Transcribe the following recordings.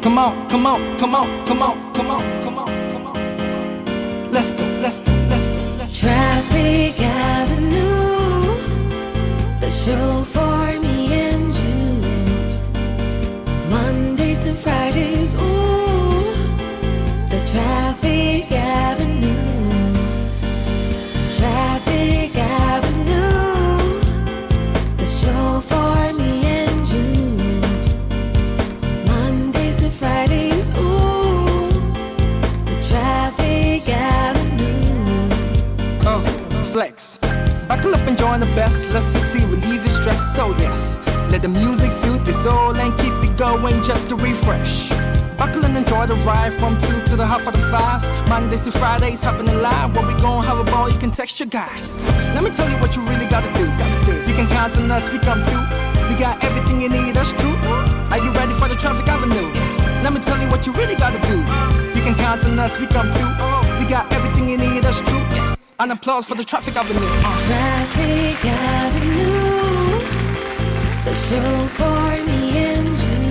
Come on, come on, come on, come on, come on, come on, come on. Let's go, let's go, let's go, let's go. Traffic Avenue, the show for me and you. Mondays to Fridays, ooh, the Traffic Avenue. Traffic Avenue, the show for me and you. Mondays to Fridays, ooh, the Traffic Avenue. Flex. Buckle up and join the best. Let's succeed, relieve your stress. So yes, let the music soothe your soul and keep it going just to refresh. Buckle and enjoy the ride from 2 to the half of the 5. Mondays to Fridays happening live. When we gon' have a ball, you can text your guys. Let me tell you what you really gotta do. You can count on us, we come through. We got everything you need, that's true. Are you ready for the Traffic Avenue? Let me tell you what you really gotta do. You can count on us, we come through. We got everything you need, that's true. An applause for the Traffic Avenue. Traffic Avenue, the show for me and you.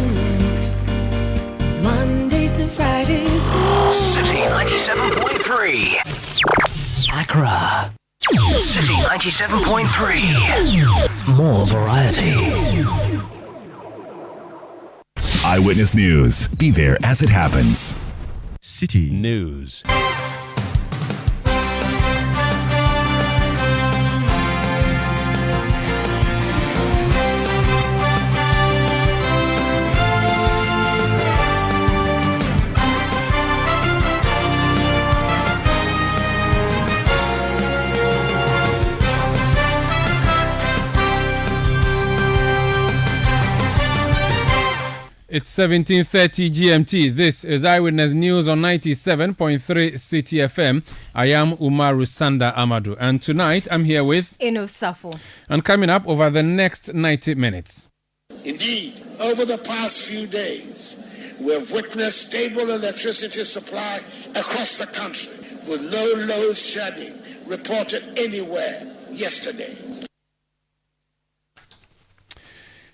Mondays to Fridays, ooh. City 97.3 Accra. City 97.3 more variety. Eyewitness News. Be there as it happens. City News. It's 17:30 GMT. This is Eyewitness News on 97.3 Citi FM. I am Umaru Sanda Amadou, and tonight I'm here with Eno Safo. And coming up over the next 90 minutes. Indeed, over the past few days, we have witnessed stable electricity supply across the country, with no load shedding reported anywhere yesterday.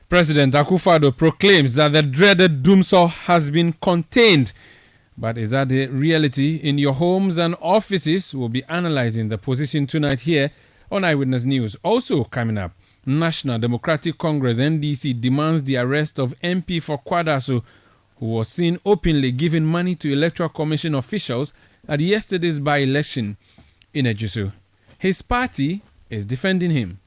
President Akufo-Addo proclaims that the dreaded doomsaw has been contained. But is that the reality in your homes and offices? We'll be analyzing the position tonight here on Eyewitness News. Also coming up, National Democratic Congress NDC demands the arrest of MP for Kwadaso, who was seen openly giving money to Electoral Commission officials at yesterday's by-election in Ejusu. His party is defending him.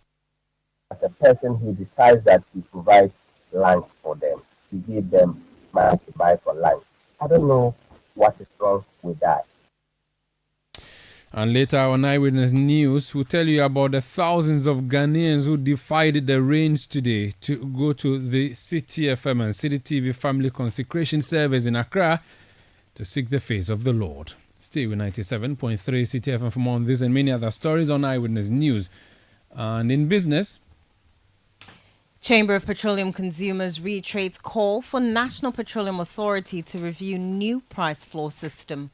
As a person who decides that he provides lunch for them, he gives them money to buy for lunch. I don't know what is wrong with that. And later on Eyewitness News, we'll tell you about the thousands of Ghanaians who defied the rains today to go to the Citi FM and Citi TV family consecration service in Accra to seek the face of the Lord. Stay with 97.3 Citi FM for more on this and many other stories on Eyewitness News. And in business, Chamber of Petroleum Consumers reiterates call for National Petroleum Authority to review new price floor system.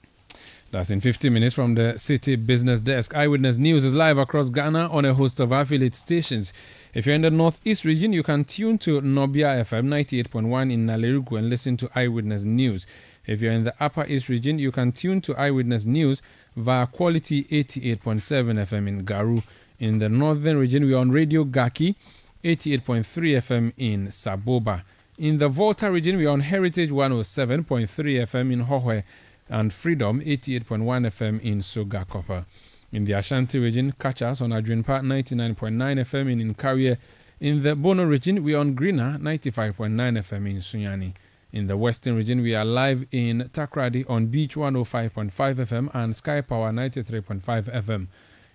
That's in 50 minutes from the City Business Desk. Eyewitness News is live across Ghana on a host of affiliate stations. If you're in the Northeast region, you can tune to Nobia FM 98.1 in Nalerugu and listen to Eyewitness News. If you're in the Upper East region, you can tune to Eyewitness News via Quality 88.7 FM in Garu. In the Northern region, we're on Radio Gaki 88.3 FM in Saboba. In the Volta region, we're on Heritage 107.3 FM in Hohwe and Freedom 88.1 FM in Sogakopa. In the Ashanti region, catch us on Adrianpa 99.9 FM in Nkawie. In the Bono region, we're on Greener 95.9 FM in Sunyani. In the Western region, we are live in Takrady on Beach 105.5 FM and Sky Power 93.5 FM.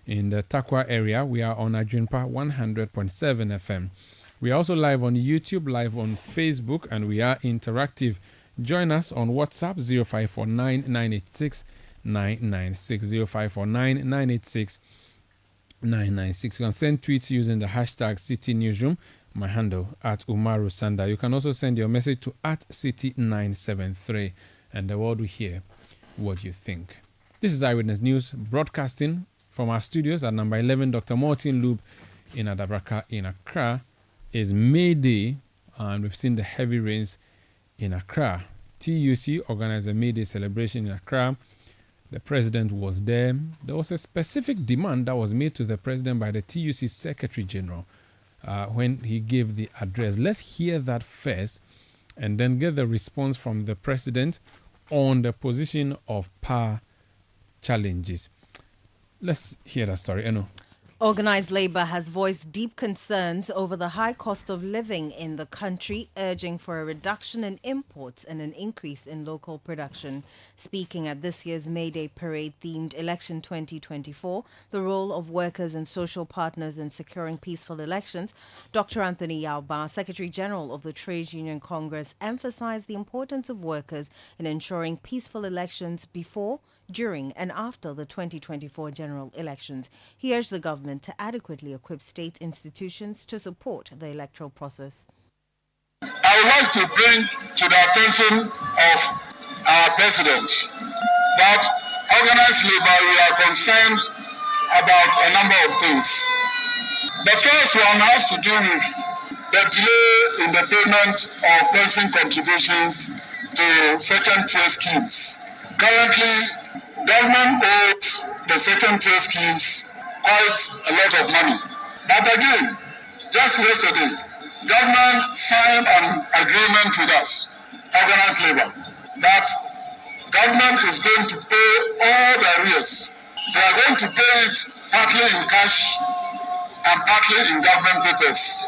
In the Takwa area, we are on Adrianpa 100.7 FM. We are also live on YouTube, live on Facebook, and we are interactive. Join us on WhatsApp 0549 986 996 0549 986 996. You can send tweets using the hashtag Citi Newsroom. My handle at Umaru Sanda. You can also send your message to at Citi973, and the world will hear what you think. This is Eyewitness News, broadcasting from our studios at number 11 Dr. Martin Loop in Adabraka in Accra. Is May Day, and we've seen the heavy rains in Accra. TUC organized a May Day celebration in Accra. The president was there. There was a specific demand that was made to the president by the TUC Secretary General when he gave the address. Let's hear that first and then get the response from the president on the position of power challenges. Let's hear that story. Eno. Organized labor has voiced deep concerns over the high cost of living in the country, urging for a reduction in imports and an increase in local production. Speaking at this year's May Day parade themed Election 2024, the role of workers and social partners in securing peaceful elections, Dr. Anthony Yauba, Secretary General of the Trades Union Congress, emphasized the importance of workers in ensuring peaceful elections before, during and after the 2024 general elections. He urged the government to adequately equip state institutions to support the electoral process. I would like to bring to the attention of our president that organized labor, we are concerned about a number of things. The first one has to do with the delay in the payment of pension contributions to second-tier schemes. Currently, government owes the second-tier schemes quite a lot of money. But again, just yesterday, government signed an agreement with us, organized labor, that government is going to pay all the arrears. They are going to pay it partly in cash and partly in government papers.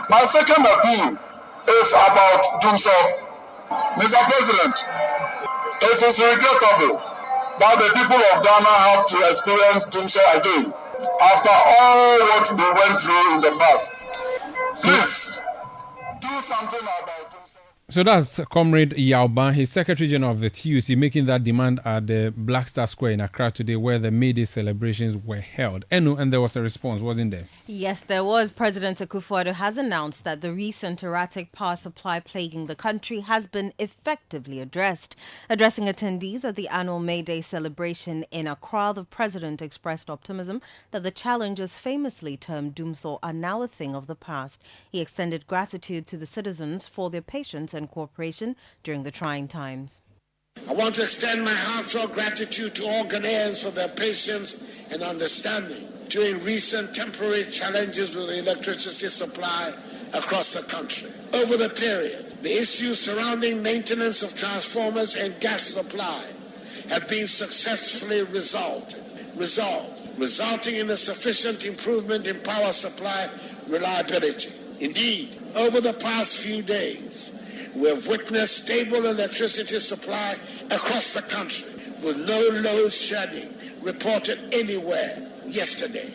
My second appeal is about Dumso. Mr. President, it is regrettable that the people of Ghana have to experience Dumso again after all what we went through in the past. Please, do something about Dumso. So that's Comrade Yauba, his Secretary General of the TUC, making that demand at the Black Star Square in Accra today, where the May Day celebrations were held. And there was a response, wasn't there? Yes, there was. President Akufo-Addo has announced that the recent erratic power supply plaguing the country has been effectively addressed. Addressing attendees at the annual May Day celebration in Accra, the president expressed optimism that the challenges famously termed Dumso are now a thing of the past. He extended gratitude to the citizens for their patience and cooperation during the trying times. I want to extend my heartfelt gratitude to all Ghanaians for their patience and understanding during recent temporary challenges with the electricity supply across the country. Over the period, the issues surrounding maintenance of transformers and gas supply have been successfully resolved, resulting in a sufficient improvement in power supply reliability. Indeed, over the past few days, we have witnessed stable electricity supply across the country with no load shedding reported anywhere yesterday.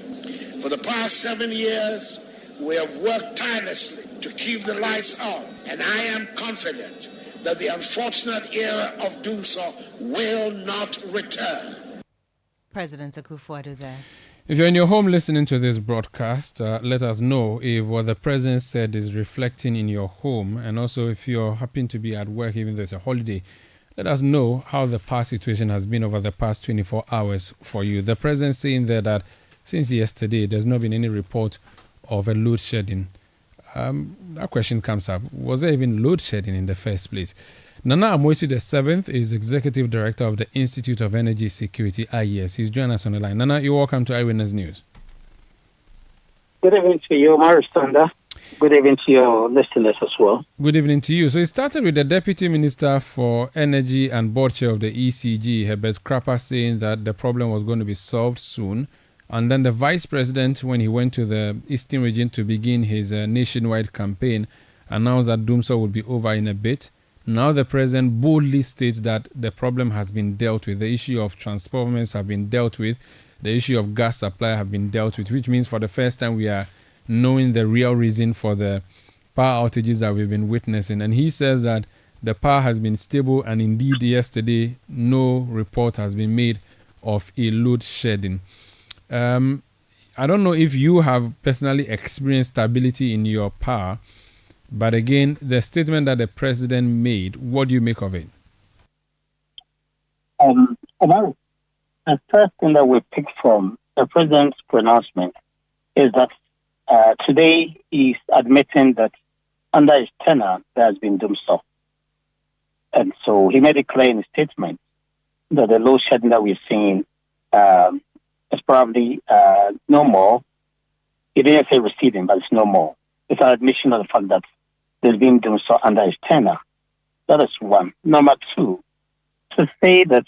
For the past 7 years, we have worked tirelessly to keep the lights on, and I am confident that the unfortunate era of Dumso will not return. President Akufo-Addo there. If you're in your home listening to this broadcast, let us know if what the president said is reflecting in your home, and also if you're happen to be at work even though it's a holiday, let us know how the power situation has been over the past 24 hours for you. The president saying there that since yesterday there's not been any report of a load shedding. That question comes up. Was there even load shedding in the first place? Nana Amoisi VII is Executive Director of the Institute of Energy Security, IES. He's joining us on the line. Nana, you're welcome to Eyewitness News. Good evening to you, Maristanda. Good evening to your listeners as well. Good evening to you. So it started with the Deputy Minister for Energy and Board Chair of the ECG, Herbert Krapper, saying that the problem was going to be solved soon. And then the Vice President, when he went to the Eastern region to begin his nationwide campaign, announced that Dumso would be over in a bit. Now the president boldly states that the problem has been dealt with. The issue of transformers have been dealt with. The issue of gas supply have been dealt with, which means for the first time we are knowing the real reason for the power outages that we've been witnessing. And he says that the power has been stable, and indeed yesterday no report has been made of a load shedding. I don't know if you have personally experienced stability in your power, but again, the statement that the president made, what do you make of it? Omar, the first thing that we pick from the president's pronouncement is that today he's admitting that under his tenure there has been Dumso. And so he made it clear in his statement that the load shedding that we're seeing is probably no more. He didn't say receding, but it's no more. It's an admission of the fact that they've been doing so under his tenure. That is one. Number two, to say that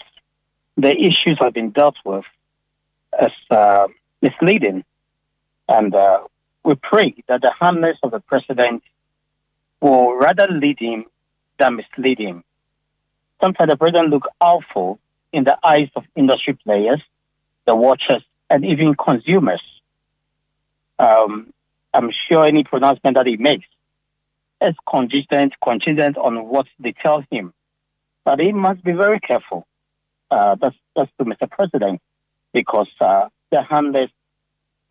the issues have been dealt with is misleading. And we pray that the handlers of the president will rather lead him than mislead him. Sometimes the president looks awful in the eyes of industry players, the watchers, and even consumers. I'm sure any pronouncement that he makes is contingent on what they tell him. But he must be very careful. That's to Mr. President, because the handlers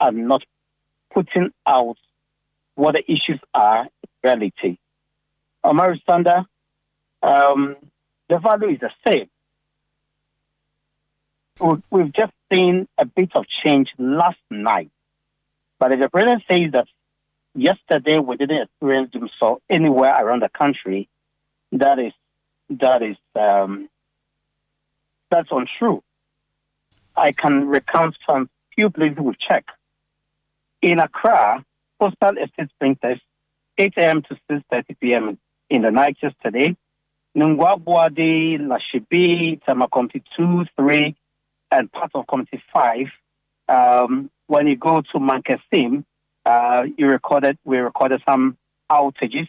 are not putting out what the issues are in reality. Omar Sanda, the value is the same. We've just seen a bit of change last night. But if the president says that yesterday we didn't experience them so anywhere around the country, that's untrue. I can recount some few places we've checked. In Accra, postal estate printers, 8 a.m. to 6:30 p.m. in the night yesterday. Nungwabuade, Lashibi, Tamakomti 2, 3, and part of Committee 5. When you go to Mankasim, we recorded some outages.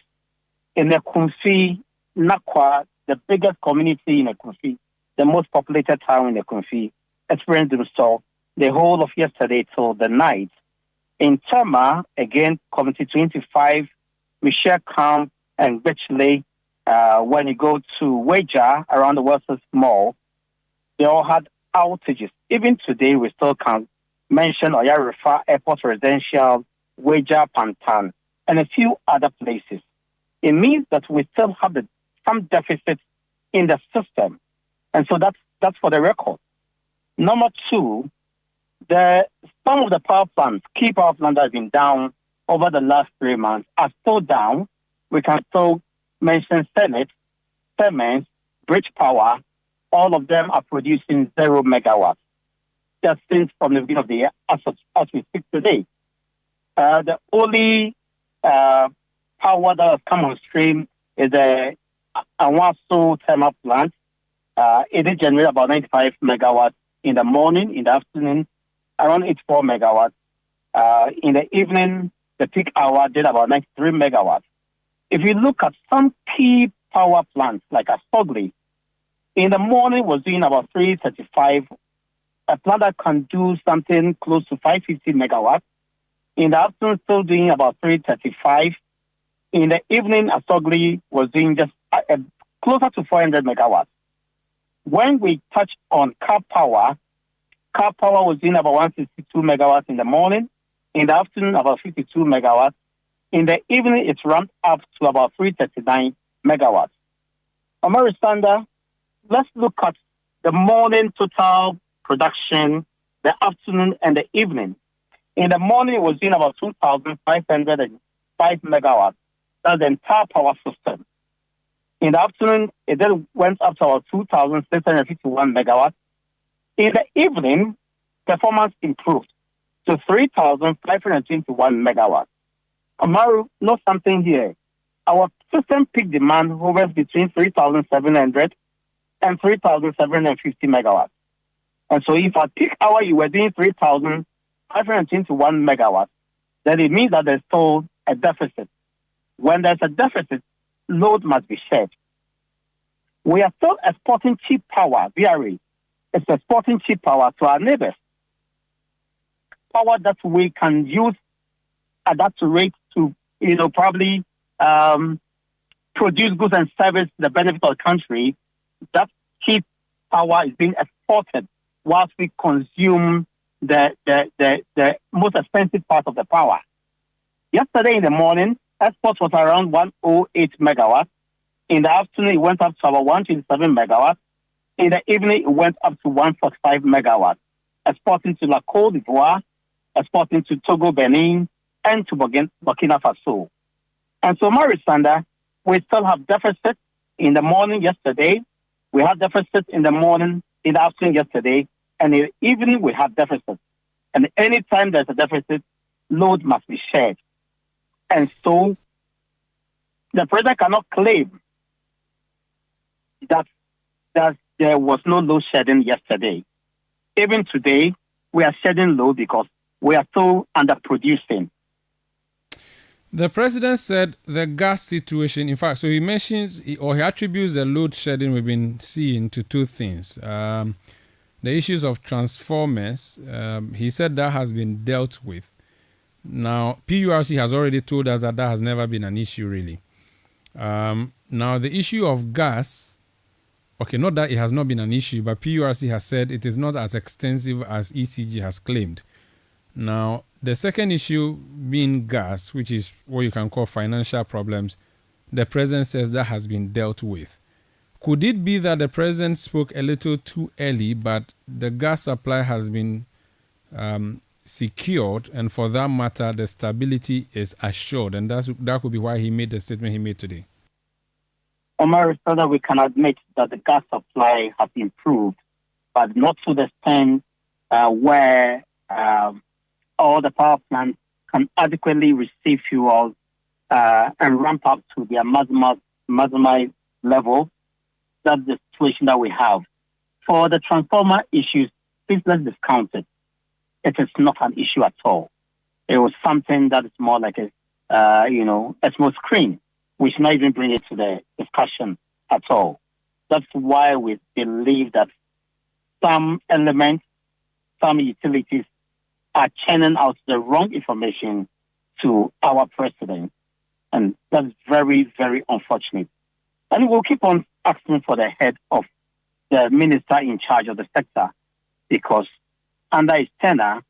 In the Kunfi, Nakwa, the biggest community in the Kunfi, the most populated town in the Kunfi, experienced so the whole of yesterday till the night. In Tama, again, Committee 25, Michelle Camp and Bitchley, when you go to Weja, around the Western Mall, they all had outages. Even today, we still can't mention Oyarifa Airport Residential, Weja, Pantan, and a few other places. It means that we still have some deficits in the system. And so that's for the record. Number two, some of the power plants, key power plants that have been down over the last 3 months are still down. We can still mention Siemens, Bridge Power. All of them are producing 0 megawatts. Just since from the beginning of the year, as we speak today. The only power that has come on stream is the Awaso thermal plant. It did generate about 95 megawatts in the morning, in the afternoon, around 84 megawatts. In the evening, the peak hour did about 93 megawatts. If you look at some key power plants, like Asogli, in the morning was doing about 335. A plant that can do something close to 550 megawatts. In the afternoon, still doing about 335. In the evening, Asogli was doing just closer to 400 megawatts. When we touched on Car Power was doing about 162 megawatts in the morning. In the afternoon, about 52 megawatts. In the evening, it's ramped up to about 339 megawatts. Omar Sanda, let's look at the morning total production, the afternoon and the evening. In the morning, it was doing about 2,505 megawatts. That's the entire power system. In the afternoon, it then went up to about 2,651 megawatts. In the evening, performance improved to 3,521 megawatts. Amaru, note something here. Our system peak demand hovers between 3,700 and 3,750 megawatts. And so if at peak hour you were doing 3,521 megawatts, then it means that there's still a deficit. When there's a deficit, load must be shared. We are still exporting cheap power, VRE. It's exporting cheap power to our neighbors. Power that we can use at that rate to, probably produce goods and service to the benefit of the country. That cheap power is being exported whilst we consume the most expensive part of the power. Yesterday in the morning, export was around 108 megawatts. In the afternoon, it went up to about 127 megawatts. In the evening, it went up to 145 megawatts, exporting to La Côte d'Ivoire, exporting to Togo, Benin, and to Burkina Faso. And so, Marisanda, we still have deficits In the morning yesterday, we had deficit in the morning, in the afternoon yesterday, and in the evening we had deficit. And anytime there's a deficit, load must be shared. And so the president cannot claim that there was no load shedding yesterday. Even today, we are shedding load because we are so underproducing. The president said the gas situation, in fact, so he mentions or he attributes the load shedding we've been seeing to two things. The issues of transformers, he said that has been dealt with. Now, PURC has already told us that has never been an issue, really. Now, the issue of gas, okay, not that it has not been an issue, but PURC has said it is not as extensive as ECG has claimed. Now, the second issue being gas, which is what you can call financial problems, the president says that has been dealt with. Could it be that the president spoke a little too early, but the gas supply has been secured, and for that matter, the stability is assured, and that could be why he made the statement he made today? Omar, that we can admit that the gas supply has improved, but not to the extent where all the power plants can adequately receive fuel and ramp up to their maximized level. That's the situation that we have. For the transformer issues, please let's discount it. It is not an issue at all. It was something that is more like a small screen. We should not even bring it to the discussion at all. That's why we believe that some elements, some utilities are churning out the wrong information to our president. And that's very, very unfortunate. And we'll keep on asking for the head of the minister in charge of the sector, because under his tenure,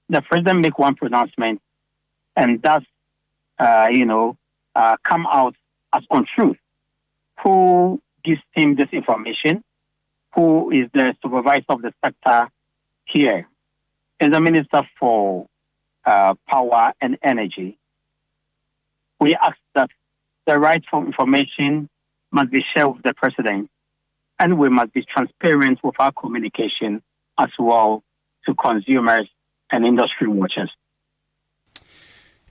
the president make one pronouncement and that's, come out as untruth. Who gives him this information? Who is the supervisor of the sector here? Is the Minister for Power and Energy. We ask that the rightful information must be shared with the president, and we must be transparent with our communication as well to consumers and industry watchers.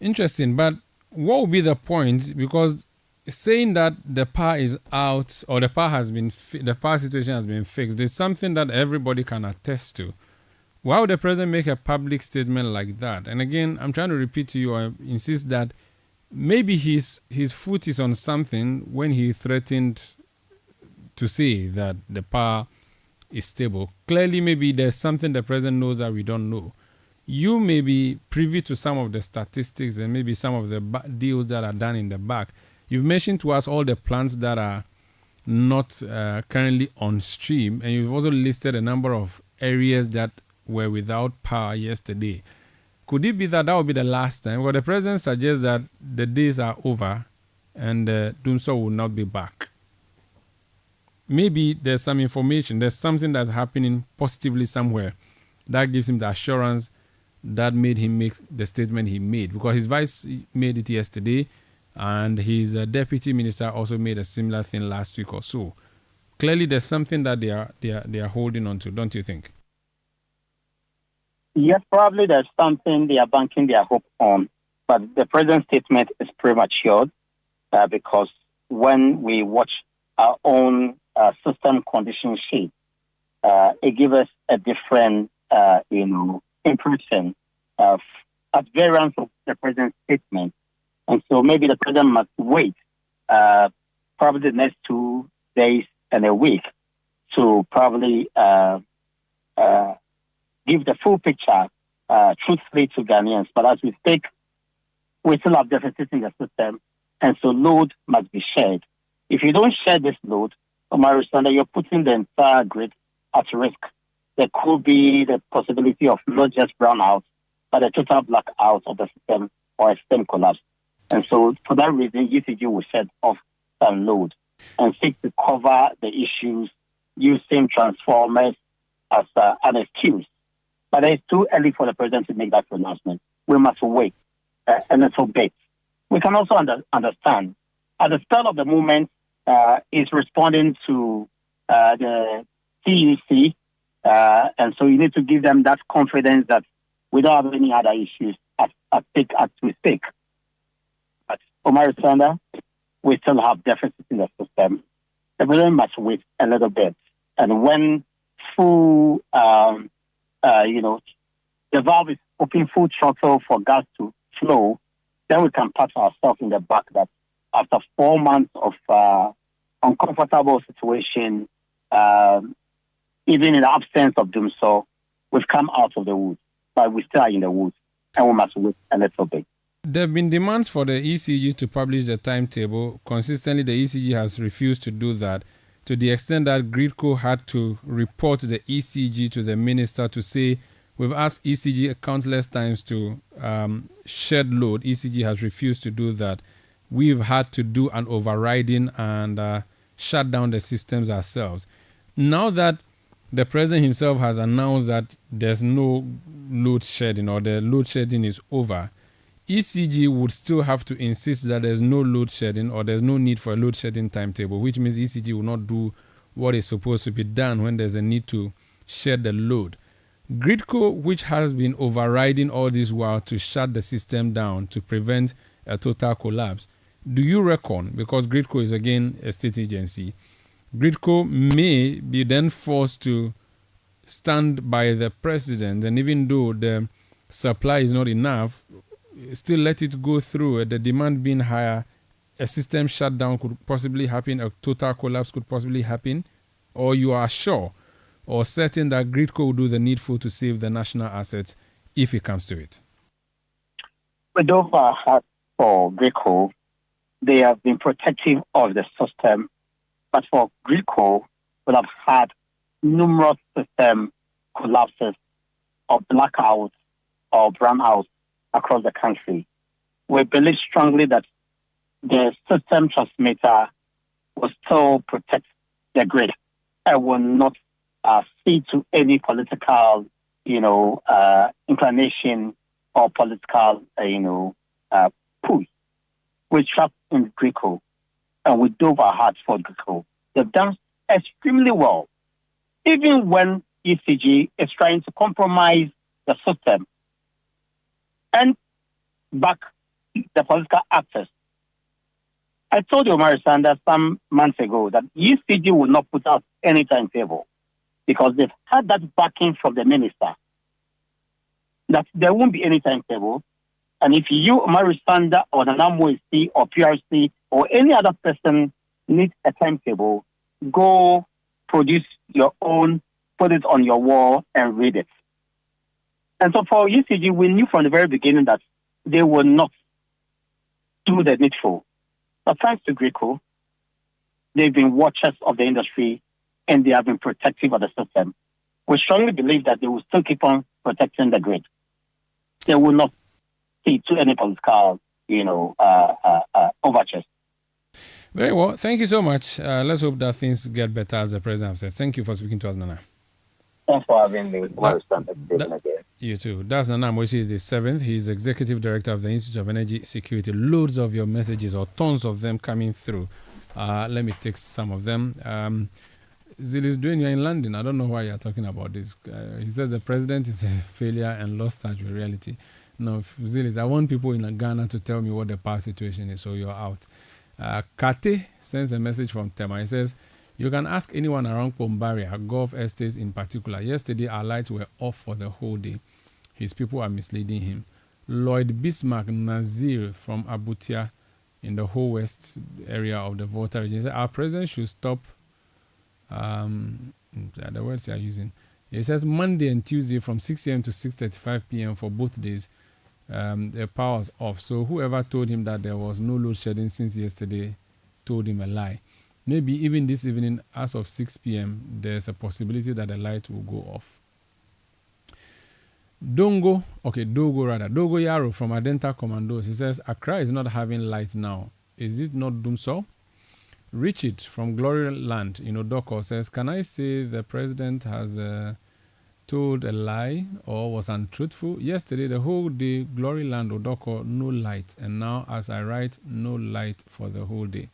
Interesting, but what would be the point? Because saying that the power is out or the power situation has been fixed is something that everybody can attest to. Why would the president make a public statement like that? And again, I'm trying to repeat to you, I insist that maybe his foot is on something when he threatened to say that the power is stable. Clearly, maybe there's something the president knows that we don't know. You may be privy to some of the statistics and maybe some of the deals that are done in the back. You've mentioned to us all the plants that are not currently on stream, and you've also listed a number of areas that were without power yesterday. Could it be that would be the last time? Well, the president suggests that the days are over and Dumso will not be back. Maybe there's some information, there's something that's happening positively somewhere that gives him the assurance that made him make the statement he made, because his vice made it yesterday and his deputy minister also made a similar thing last week or so. Clearly there's something that they are holding on to, don't you think? Yes, probably there's something they are banking their hope on, but the president's statement is premature because when we watch our own system condition sheet, it gives us a different, impression of at variance of the president's statement. And so maybe the president must wait probably the next 2 days and a week to probably give the full picture truthfully to Ghanaians. But as we speak, we still have deficits in the system, and so load must be shared. If you don't share this load, Omar, you're putting the entire grid at risk. There could be the possibility of not just brownout, but a total blackout of the system or a system collapse. And so for that reason, UCG will set off some load and seek to cover the issues using transformers as an excuse. But it's too early for the president to make that pronouncement. We must wait a little bit. We can also understand at the start of the movement, is responding to the CEC, and so you need to give them that confidence that we don't have any other issues at stake as we speak. But for my standard, we still have deficits in the system. The president must wait a little bit, and when full, the valve is open full throttle for gas to flow, then we can pat ourselves in the back that after 4 months of uncomfortable situation, even in the absence of doom so, we've come out of the woods, but we still are in the woods, and we must wait a little bit. There have been demands for the ECG to publish the timetable. Consistently, the ECG has refused to do that, to the extent that Gridco had to report the ECG to the minister to say, we've asked ECG countless times to shed load. ECG has refused to do that. We've had to do an overriding and shut down the systems ourselves. Now that the president himself has announced that there's no load shedding or the load shedding is over, ECG would still have to insist that there's no load shedding or there's no need for a load shedding timetable, which means ECG will not do what is supposed to be done when there's a need to shed the load. Gridco, which has been overriding all this while to shut the system down to prevent a total collapse, do you reckon, because Gridco is again a state agency, Gridco may be then forced to stand by the president, and even though the supply is not enough, still let it go through, the demand being higher, a system shutdown could possibly happen, a total collapse could possibly happen, or you are sure or certain that Gridco will do the needful to save the national assets if it comes to it? With over heart for Gridco, they have been protective of the system, but for Gridco, will have had numerous system collapses or blackouts or brownouts across the country. We believe strongly that the system transmitter will still protect the grid and will not feed to any political, inclination or political, push. We trust in Gridco and we dove our hearts for Gridco. They've done extremely well, even when ECG is trying to compromise the system and back the political actors. I told you, Omar Sanders, some months ago that ECG will not put out any timetable because they've had that backing from the minister that there won't be any timetable. And if you, Omar Sanders, or the NAMOC or PRC or any other person needs a timetable, go produce your own, put it on your wall and read it. And so for ECG, we knew from the very beginning that they will not do the needful. But thanks to Gridco, they've been watchers of the industry and they have been protective of the system. We strongly believe that they will still keep on protecting the grid. They will not see to any political, overtures. Very well. Thank you so much. Let's hope that things get better, as the president has said. Thank you for speaking to us, Nana. Thanks for having me. You too. That's Nana Moisi the 7th. He's Executive Director of the Institute of Energy Security. Loads of your messages, or tons of them coming through. Let me take some of them. Zilis doing you're in London. I don't know why you're talking about this. He says the president is a failure and lost touch with reality. No, Zilis, I want people in Ghana to tell me what the past situation is, so you're out. Kate sends a message from Tema. He says, you can ask anyone around Pombaria, Gulf Estates in particular. Yesterday, our lights were off for the whole day. His people are misleading him. Lloyd Bismarck Nazir from Abutia in the whole west area of the Volta region said, our president should stop the words they are using. He says Monday and Tuesday from 6 a.m. to 6:35 p.m. for both days, the power's off. So whoever told him that there was no load shedding since yesterday told him a lie. Maybe even this evening, as of 6 p.m., there's a possibility that the light will go off. Dogo Yaro from Adenta Commandos. He says, Accra is not having lights now. Is it not Dumso? Richard from Glory Land in Odoko says, can I say the president has told a lie or was untruthful? Yesterday, the whole day, Glory Land, Odoko, no light. And now, as I write, no light for the whole day.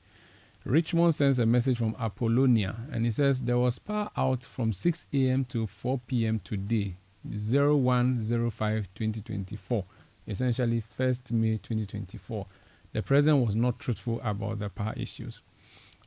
Richmond sends a message from Apollonia, and he says there was power out from 6 a.m. to 4 p.m. today, 01/05/2024, essentially 1st May 2024. The president was not truthful about the power issues.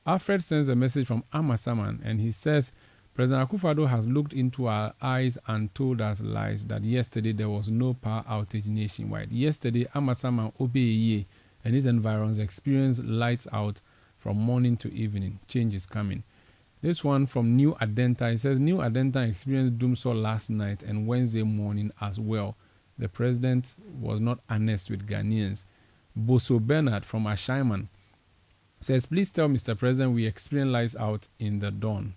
Alfred sends a message from Amasaman, and he says President Akufo-Addo has looked into our eyes and told us lies that yesterday there was no power outage nationwide. Yesterday, Amasaman Obeye and his environs experienced lights out from morning to evening. Change is coming. This one from New Adenta. It says New Adenta experienced doomsday last night and Wednesday morning as well. The president was not honest with Ghanaians. Boso Bernard from Ashaiman says, please tell Mr. President we experienced lights out in the dawn.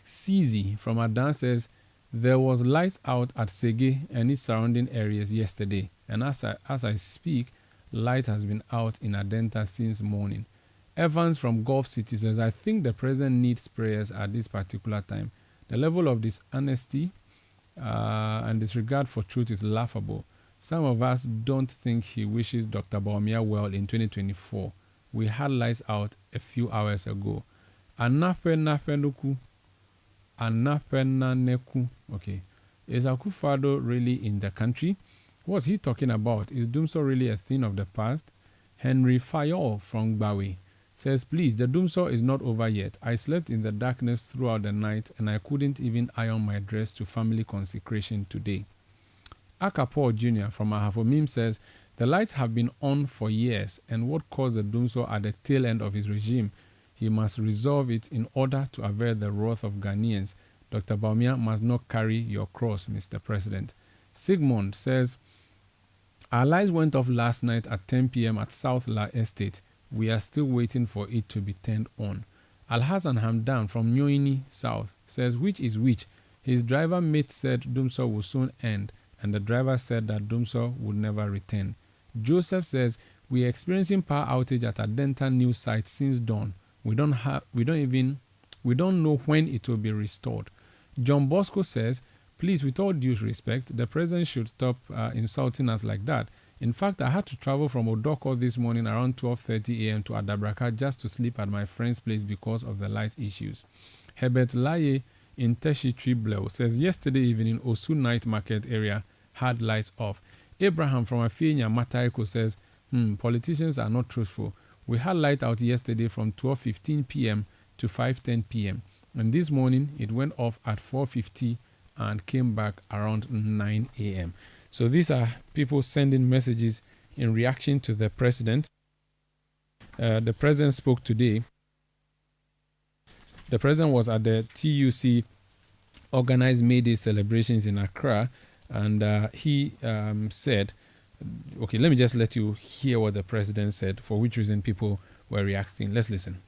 CZ from Adan says, there was lights out at Sege and its surrounding areas yesterday. And as I speak, light has been out in Adenta since morning. Evans from Gulf City says, I think the president needs prayers at this particular time. The level of dishonesty and disregard for truth is laughable. Some of us don't think he wishes Dr. Bawumia well in 2024. We had lights out a few hours ago. Anapenapenuku. Okay. Is Akufo-Addo really in the country? What's he talking about? Is doomsday really a thing of the past? Henry Fayol from Gbawe says, please, the doomsday is not over yet. I slept in the darkness throughout the night and I couldn't even iron my dress to family consecration today. Akapo Jr. from Ahafomim says, the lights have been on for years, and what caused the doomsday at the tail end of his regime? He must resolve it in order to avert the wrath of Ghanaians. Dr. Bawumia must not carry your cross, Mr. President. Sigmund says, our lights went off last night at 10 p.m. at South La Estate. We are still waiting for it to be turned on. Al-Hassan Hamdan from Nyoini South says, which is which? His driver mate said doomsday will soon end, and the driver said that doomsday would never return. Joseph says, we are experiencing power outage at Adenta new site since dawn. We don't know when it will be restored. John Bosco says, please, with all due respect, the president should stop insulting us like that. In fact, I had to travel from Odoko this morning around 12:30 a.m. to Adabraka just to sleep at my friend's place because of the light issues. Herbert Laye in Teshi Triblew says, yesterday evening, Osu Night Market area had lights off. Abraham from Afienya Mataiko says, politicians are not truthful. We had light out yesterday from 12:15 p.m. to 5:10 p.m. And this morning, it went off at 4:50 and came back around 9 a.m. So these are people sending messages in reaction to the president. The president spoke today. The president was at the TUC organized May Day celebrations in Accra, and he said, okay, let me just let you hear what the president said, for which reason people were reacting. Let's listen.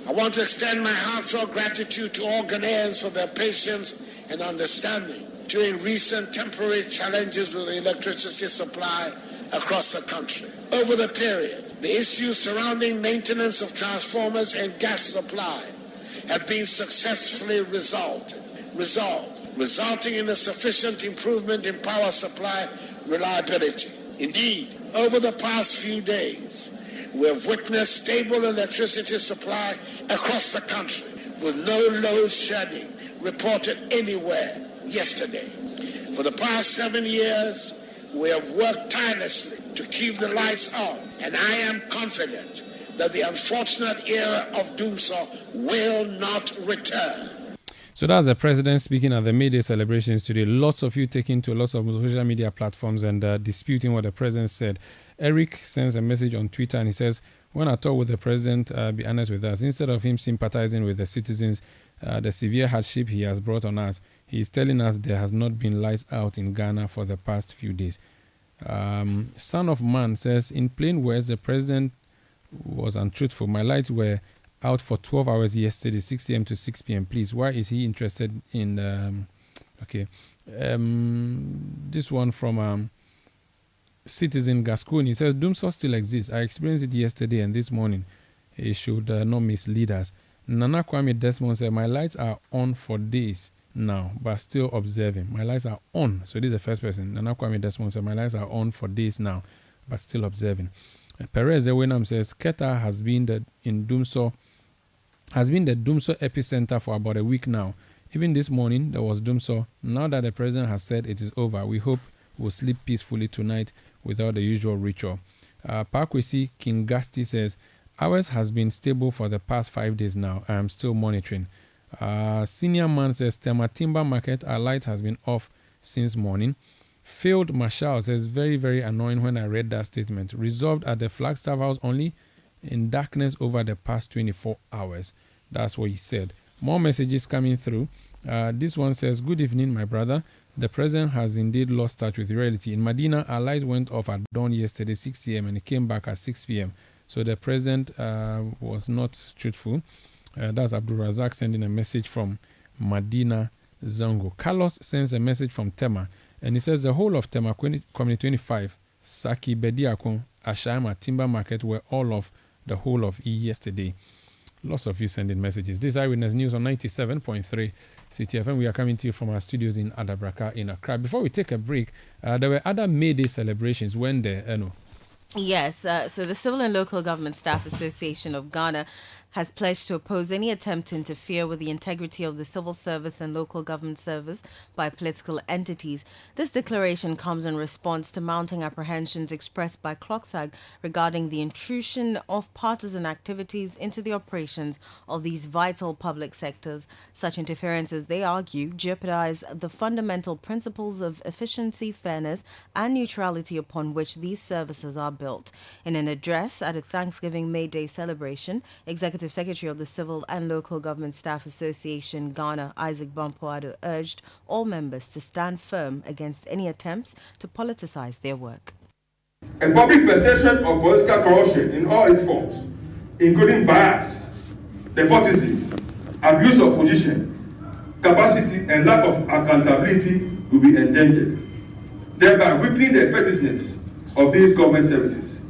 I want to extend my heartfelt gratitude to all Ghanaians for their patience and understanding during recent temporary challenges with the electricity supply across the country. Over the period, the issues surrounding maintenance of transformers and gas supply have been successfully resolved, resulting in a sufficient improvement in power supply reliability. Indeed, over the past few days, we have witnessed stable electricity supply across the country with no load shedding reported anywhere yesterday. For the past 7 years, we have worked tirelessly to keep the lights on, and I am confident that the unfortunate era of doomsday will not return. So that's the president speaking at the May Day celebrations today. Lots of you taking to lots of social media platforms and disputing what the president said. Eric sends a message on Twitter and he says, when I talk with the president, be honest with us. Instead of him sympathizing with the citizens, the severe hardship he has brought on us, he is telling us there has not been lights out in Ghana for the past few days. Son of Man says, in plain words, the president was untruthful. My lights were out for 12 hours yesterday, 6 a.m. to 6 p.m. Please, why is he interested in... this one from Citizen Gascon. He says, doomsday still exists. I experienced it yesterday and this morning. It should not mislead us. Nana Kwame Desmond said, my lights are on for days now, but still observing. My lights are on. So this is the first person. Nana Kwame Desmond said, my lights are on for days now, but still observing. Perez Ewenam says, Keta has been in doomsday has been the Dumso epicenter for about a week now. Even this morning, there was Dumso. Now that the president has said it is over, we hope we'll sleep peacefully tonight without the usual ritual. Parkwesi Kingasti says, ours has been stable for the past 5 days now. I am still monitoring. Senior man says, Tema Timber Market, our light has been off since morning. Failed Marshall says, very, very annoying when I read that statement. Resolved at the Flagstaff House only in darkness over the past 24 hours. That's what he said. More messages coming through. This one says, good evening, my brother. The president has indeed lost touch with reality. In Medina, our light went off at dawn yesterday, 6 a.m., and it came back at 6 p.m. So the president was not truthful. That's Abdul Razak sending a message from Medina Zongo. Carlos sends a message from Tema, and he says the whole of Tema Community 25, Saki, Bediakon, Ashama, Timber Market were all of the whole of yesterday. Lots of you sending messages. This is Eyewitness News on 97.3 Citi FM. We are coming to you from our studios in Adabraka in Accra. Before we take a break, there were other May Day celebrations when the Yes, so the Civil and Local Government Staff Association of Ghana has pledged to oppose any attempt to interfere with the integrity of the civil service and local government service by political entities. This declaration comes in response to mounting apprehensions expressed by CLOCSAG regarding the intrusion of partisan activities into the operations of these vital public sectors. Such interferences, they argue, jeopardize the fundamental principles of efficiency, fairness, and neutrality upon which these services are built. In an address at a Thanksgiving May Day celebration, Executive Secretary of the Civil and Local Government Staff Association, Ghana, Isaac Bampoado, urged all members to stand firm against any attempts to politicize their work. A public perception of political corruption in all its forms, including bias, nepotism, abuse of position, capacity, and lack of accountability will be engendered, thereby weakening the effectiveness of these government services.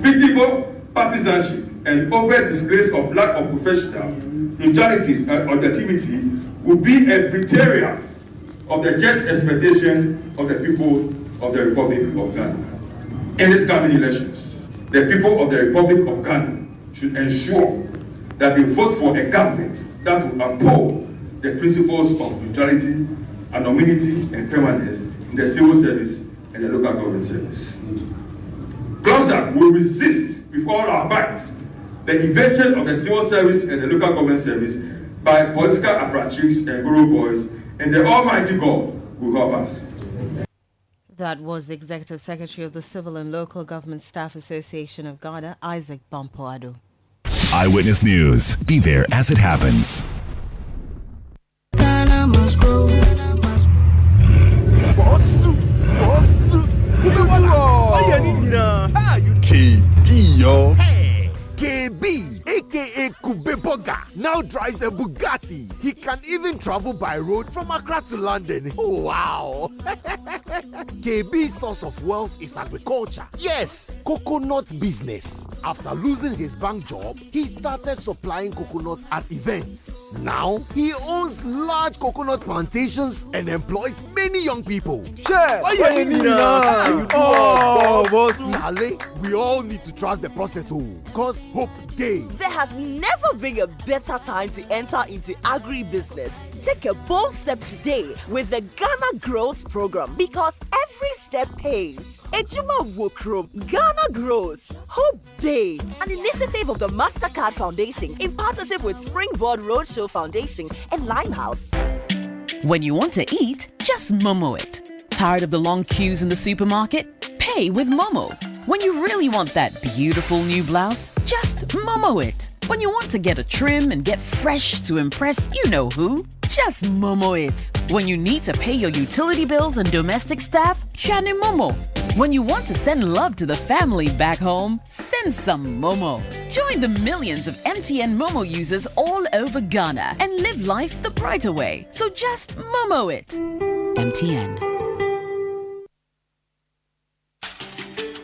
Visible partisanship and overt displays of lack of professional neutrality and objectivity will be a criteria of the just expectation of the people of the Republic of Ghana. In these coming elections, the people of the Republic of Ghana should ensure that they vote for a government that will uphold the principles of neutrality, anonymity, and permanence in the civil service and the local government service. CLOCSAG will resist with all our might the invasion of the civil service and the local government service by political apparatchiks and guru boys, and the Almighty God will help us. That was the Executive Secretary of the Civil and Local Government Staff Association of Ghana, Isaac Bampoado. Eyewitness News. Be there as it happens. Ghana must grow. KB, yo. Hey, KB, aka Kubeboga, now drives a Bugatti. He can even travel by road from Accra to London. Oh, wow. KB's source of wealth is agriculture. Yes, coconut business. After losing his bank job, he started supplying coconuts at events. Now, he owns large coconut plantations and employs many young people. Charlie, we all need to trust the process, cause hope days. There has never been a better time to enter into agribusiness. Take a bold step today with the Ghana Grows program, because every step pays. Ejuma Wokrom, Ghana Grows, Hope Day, an initiative of the MasterCard Foundation in partnership with Springboard Roadshow Foundation and Limehouse. When you want to eat, just Momo it. Tired of the long queues in the supermarket? Pay with Momo. When you really want that beautiful new blouse, just Momo it. When you want to get a trim and get fresh to impress you know who, just Momo it. When you need to pay your utility bills and domestic staff, Shani Momo. When you want to send love to the family back home, send some Momo. Join the millions of MTN Momo users all over Ghana and live life the brighter way. So just Momo it. MTN.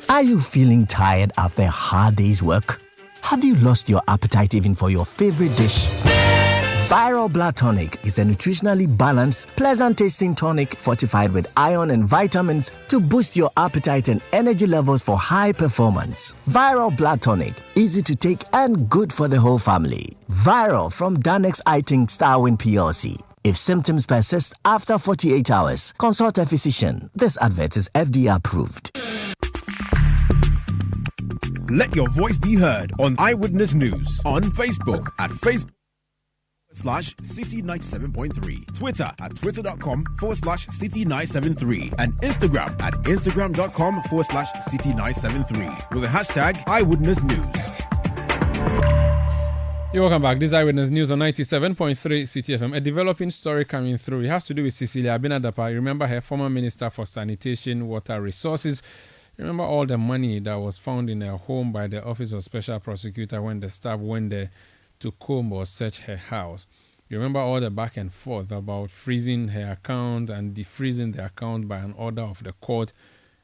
Are you feeling tired after a hard day's work? Have you lost your appetite even for your favorite dish? Viral Blood Tonic is a nutritionally balanced, pleasant-tasting tonic fortified with iron and vitamins to boost your appetite and energy levels for high performance. Viral Blood Tonic, easy to take and good for the whole family. Viral from Danex Iting Starwin PLC. If symptoms persist after 48 hours, consult a physician. This advert is FDA approved. Let your voice be heard on Eyewitness News on Facebook at Facebook/City97.3, Twitter at twitter.com/City973, and Instagram at Instagram.com/City973 with the hashtag Eyewitness News. You're welcome back. This is Eyewitness News on 97.3 Citi FM. A developing story coming through. It has to do with Cecilia Abinadapa. You remember her, former Minister for Sanitation, Water Resources. Remember all the money that was found in her home by the Office of Special Prosecutor when the staff went there to comb or search her house. You remember all the back and forth about freezing her account and defreezing the account by an order of the court.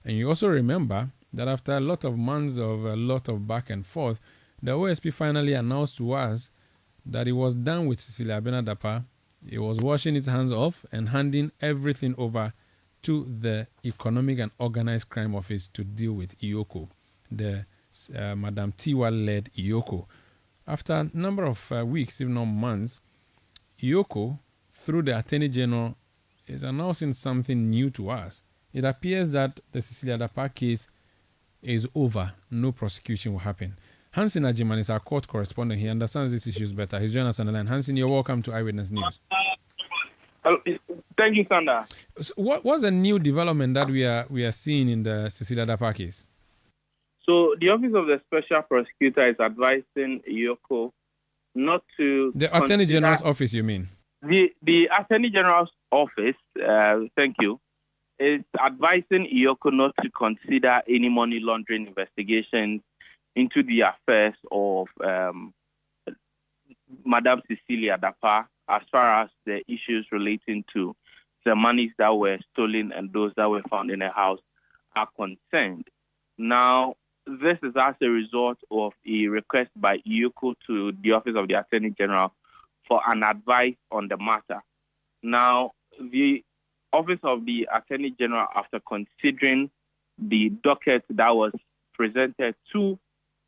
And you also remember that after a lot of months of a lot of back and forth, the OSP finally announced to us that it was done with Cecilia Abinadapa. It was washing its hands off and handing everything over to the Economic and Organized Crime Office to deal with IOCO, the Madam Tiwa-led IOCO. After a number of weeks, if not months, IOCO, through the Attorney General, is announcing something new to us. It appears that the Cecilia Abinadapa case is over. No prosecution will happen. Hansen Ajiman is our court correspondent. He understands these issues better. He's joining us on the line. Hansen, you're welcome to Eyewitness News. Thank you, Sandra. So what's a new development that we are seeing in the Cecilia Abinadapa case? So the Office of the Special Prosecutor is advising IOCO not to... The Attorney General's office, you mean? The Attorney General's office, thank you, is advising IOCO not to consider any money laundering investigations into the affairs of Madam Cecilia Abinadapa as far as the issues relating to the monies that were stolen and those that were found in her house are concerned. Now, this is as a result of a request by IOCO to the Office of the Attorney General for an advice on the matter. Now, the Office of the Attorney General, after considering the docket that was presented to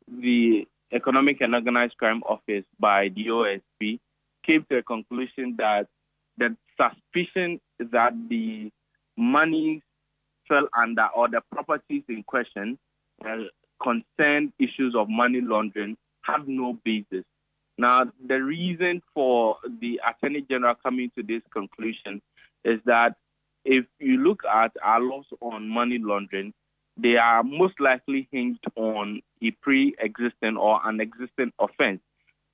the Economic and Organized Crime Office by the OSP, came to a conclusion that the suspicion that the money fell under or the properties in question concerned issues of money laundering had no basis. Now, the reason for the Attorney General coming to this conclusion is that if you look at our laws on money laundering, they are most likely hinged on a pre-existing or an existing offense.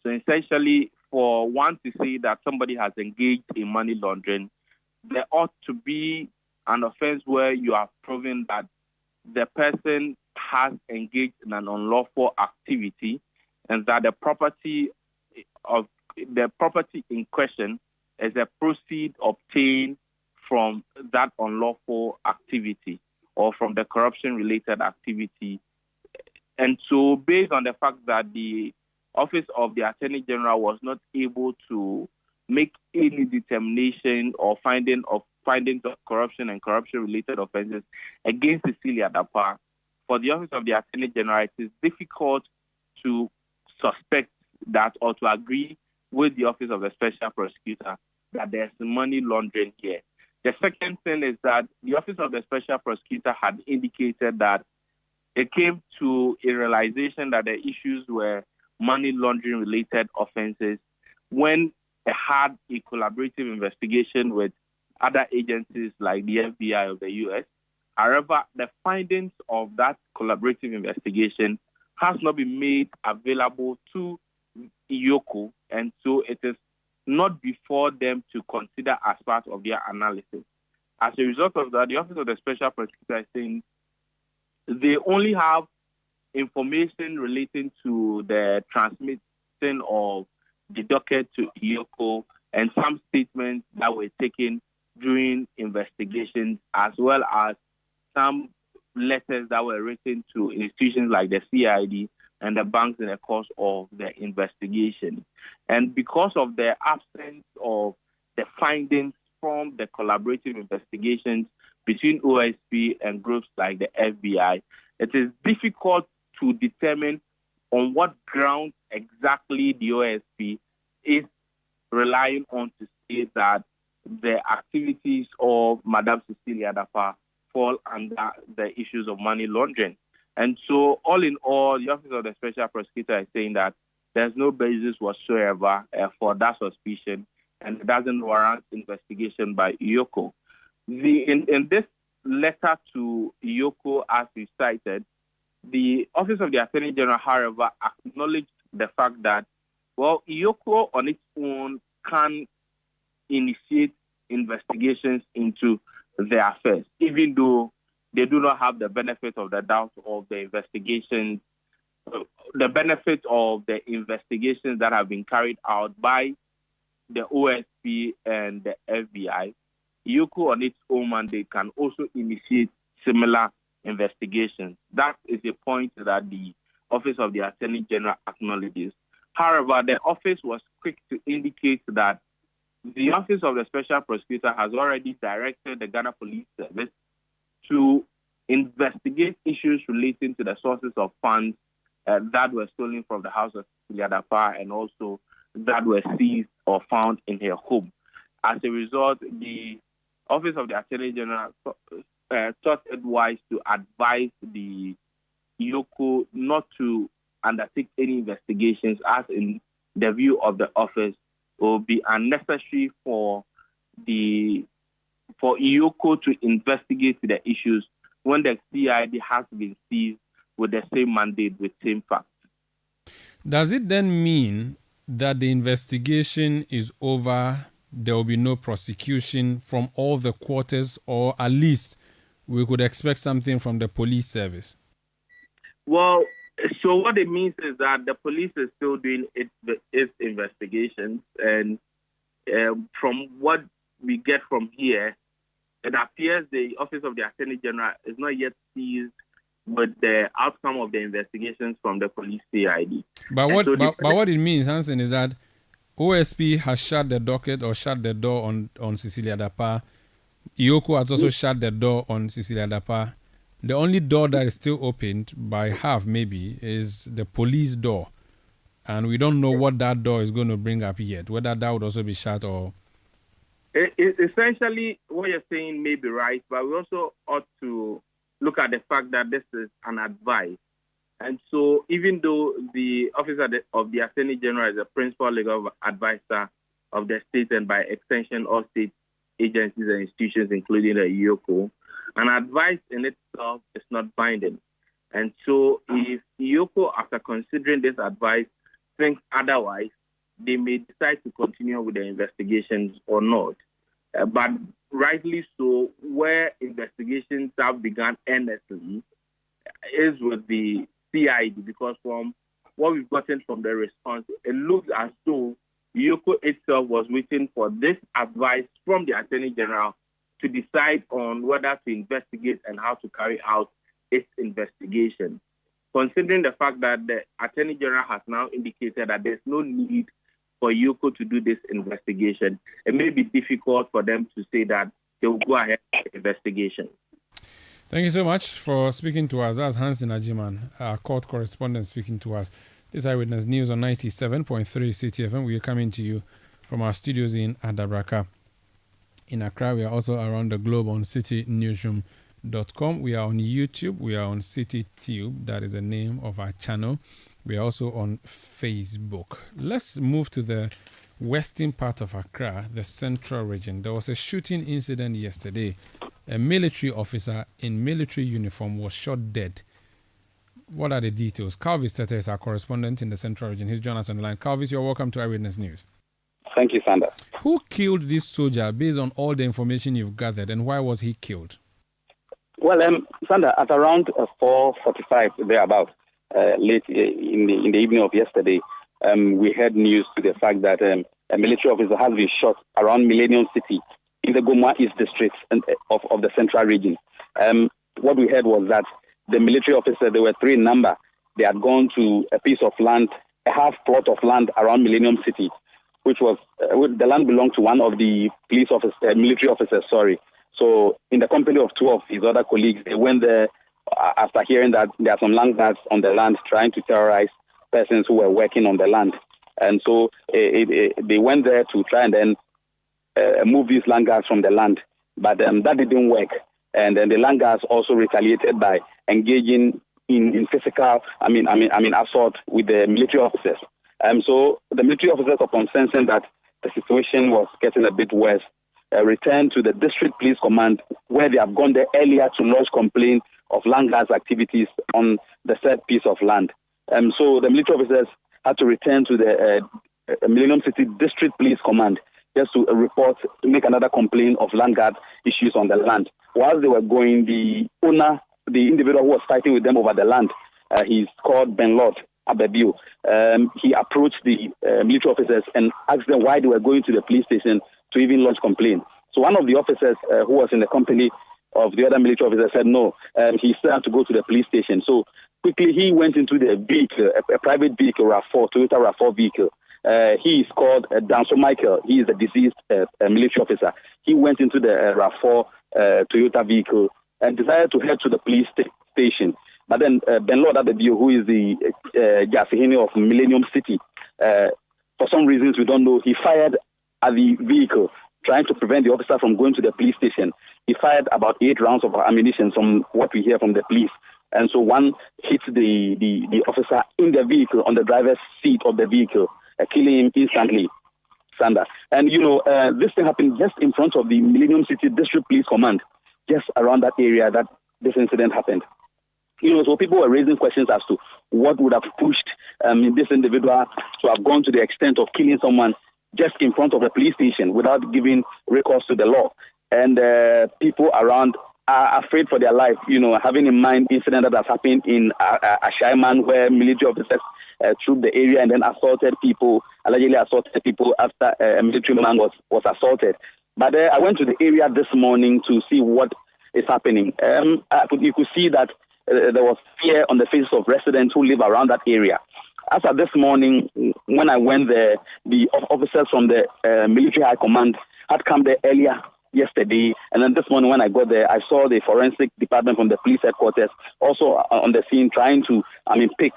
So essentially, for one to say that somebody has engaged in money laundering, there ought to be an offense where you have proven that the person has engaged in an unlawful activity and that the property in question is a proceed obtained from that unlawful activity or from the corruption-related activity. And so based on the fact that the Office of the Attorney General was not able to make any determination or findings of corruption and corruption-related offenses against Cecilia Abinadapa, for the Office of the Attorney General, it is difficult to suspect that or to agree with the Office of the Special Prosecutor that there's money laundering here. The second thing is that the Office of the Special Prosecutor had indicated that it came to a realization that the issues were money laundering related offenses when it had a collaborative investigation with other agencies like the FBI of the US. However, the findings of that collaborative investigation has not been made available to IOCO, and so it is not before them to consider as part of their analysis. As a result of that, the Office of the Special Prosecutor is saying they only have information relating to the transmission of the docket to IOCO and some statements that were taken during investigations, as well as some letters that were written to institutions like the CID and the banks in the course of the investigation. And because of the absence of the findings from the collaborative investigations between OSP and groups like the FBI, it is difficult to determine on what grounds exactly the OSP is relying on to say that the activities of Madame Cecilia Dapa fall under the issues of money laundering. And so, all in all, the Office of the Special Prosecutor is saying that there's no basis whatsoever for that suspicion, and it doesn't warrant investigation by IOCO. In this letter to IOCO, as we cited, the Office of the Attorney General, however, acknowledged the fact that, well, IOCO on its own can initiate investigations into their affairs, even though they do not have the benefit of the doubt of the investigations, the benefit of the investigations that have been carried out by the OSP and the FBI. IOCO on its own mandate can also initiate similar investigations. That is a point that the Office of the Attorney General acknowledges. However, the office was quick to indicate that the Office of the Special Prosecutor has already directed the Ghana Police Service to investigate issues relating to the sources of funds that were stolen from the house of Cecilia Dapa and also that were seized or found in her home. As a result, the Office of the Attorney General thought it wise to advise the IOCO not to undertake any investigations, as in the view of the office, it will be unnecessary for IOCO to investigate the issues when the CID has been seized with the same mandate, with same facts. Does it then mean that the investigation is over, there will be no prosecution from all the quarters, or at least we could expect something from the police service? Well, so what it means is that the police is still doing its investigations, and from what we get from here, it appears the Office of the Attorney General is not yet seized with the outcome of the investigations from the police CID. But what it means, Hansen, is that OSP has shut the docket or shut the door on Cecilia Dapa. IOCO has also shut the door on Cecilia Dapa. The only door that is still opened by half, maybe, is the police door. And we don't know what that door is going to bring up yet, whether that would also be shut or... Essentially, what you're saying may be right, but we also ought to look at the fact that this is an advice. And so even though the Office of the Attorney General is a principal legal advisor of the state and by extension all state agencies and institutions, including the IOCO, an advice in itself is not binding. And so if IOCO, after considering this advice, thinks otherwise, they may decide to continue with the investigations or not. But rightly so, where investigations have begun earnestly is with the CID, because from what we've gotten from the response, it looks as though IOCO itself was waiting for this advice from the Attorney General to decide on whether to investigate and how to carry out its investigation. Considering the fact that the Attorney General has now indicated that there's no need for IOCO to do this investigation, it may be difficult for them to say that they will go ahead with the investigation. Thank you so much for speaking to us. That's Hansen Ajiman, our court correspondent, speaking to us. This Eyewitness News on 97.3 Citi FM. We are coming to you from our studios in Adabraka. In Accra, we are also around the globe on citynewsroom.com. We are on YouTube. We are on CityTube. That is the name of our channel. We are also on Facebook. Let's move to the western part of Accra, the central region. There was a shooting incident yesterday. A military officer in military uniform was shot dead. What are the details? Calvis Tete is our correspondent in the central region. He's joined us on the line. Calvis, you're welcome to Eyewitness News. Thank you, Sanders. Who killed this soldier based on all the information you've gathered, and why was he killed? Well, Sanders, at around 4:45 thereabouts, late in the evening of yesterday, we heard news to the fact that a military officer has been shot around Millennium City in the Goma East district of the central region. What we heard was that the military officer, they were 3 in number, they had gone to a piece of land, a half plot of land around Millennium City, which was the land belonged to one of the military officers. So in the company of two of his other colleagues, they went there after hearing that there are some land guards on the land trying to terrorize persons who were working on the land. And so they went there to try and then move these land guards from the land. But that didn't work. And then the land guards also retaliated by engaging in physical, assault with the military officers. So the military officers, upon sensing that the situation was getting a bit worse, returned to the district police command, where they have gone there earlier to lodge complaint of land guards activities on the said piece of land. So the military officers had to return to the Millennium City District Police Command just to make another complaint of land guard issues on the land. While they were going, the individual who was fighting with them over the land, he's called Ben Lord Abebiu. He approached the military officers and asked them why they were going to the police station to even lodge complaint. So one of the officers who was in the company of the other military officer said no, he still had to go to the police station. So quickly he went into the vehicle, a private vehicle, Toyota RAV4 vehicle. He is called Danso Michael. He is the deceased military officer. He went into the RAV4 Toyota vehicle and decided to head to the police station. But then Ben Lord Adebiu, who is the Jasihini of Millennium City, for some reasons we don't know, he fired at the vehicle, trying to prevent the officer from going to the police station. He fired about 8 rounds of ammunition from what we hear from the police. And so one hit the officer in the vehicle, on the driver's seat of the vehicle, killing him instantly. Sander. And, this thing happened just in front of the Millennium City District Police Command, just around that area that this incident happened. So people were raising questions as to what would have pushed this individual to have gone to the extent of killing someone just in front of a police station without giving recourse to the law. And people around are afraid for their life, having in mind incident that has happened in Ashaiman, where military officers trooped the area and then allegedly assaulted people after a military man was assaulted. But I went to the area this morning to see what is happening. You could see that there was fear on the faces of residents who live around that area. As of this morning, when I went there, the officers from the military high command had come there earlier yesterday, and then this morning when I got there, I saw the forensic department from the police headquarters also on the scene trying to, pick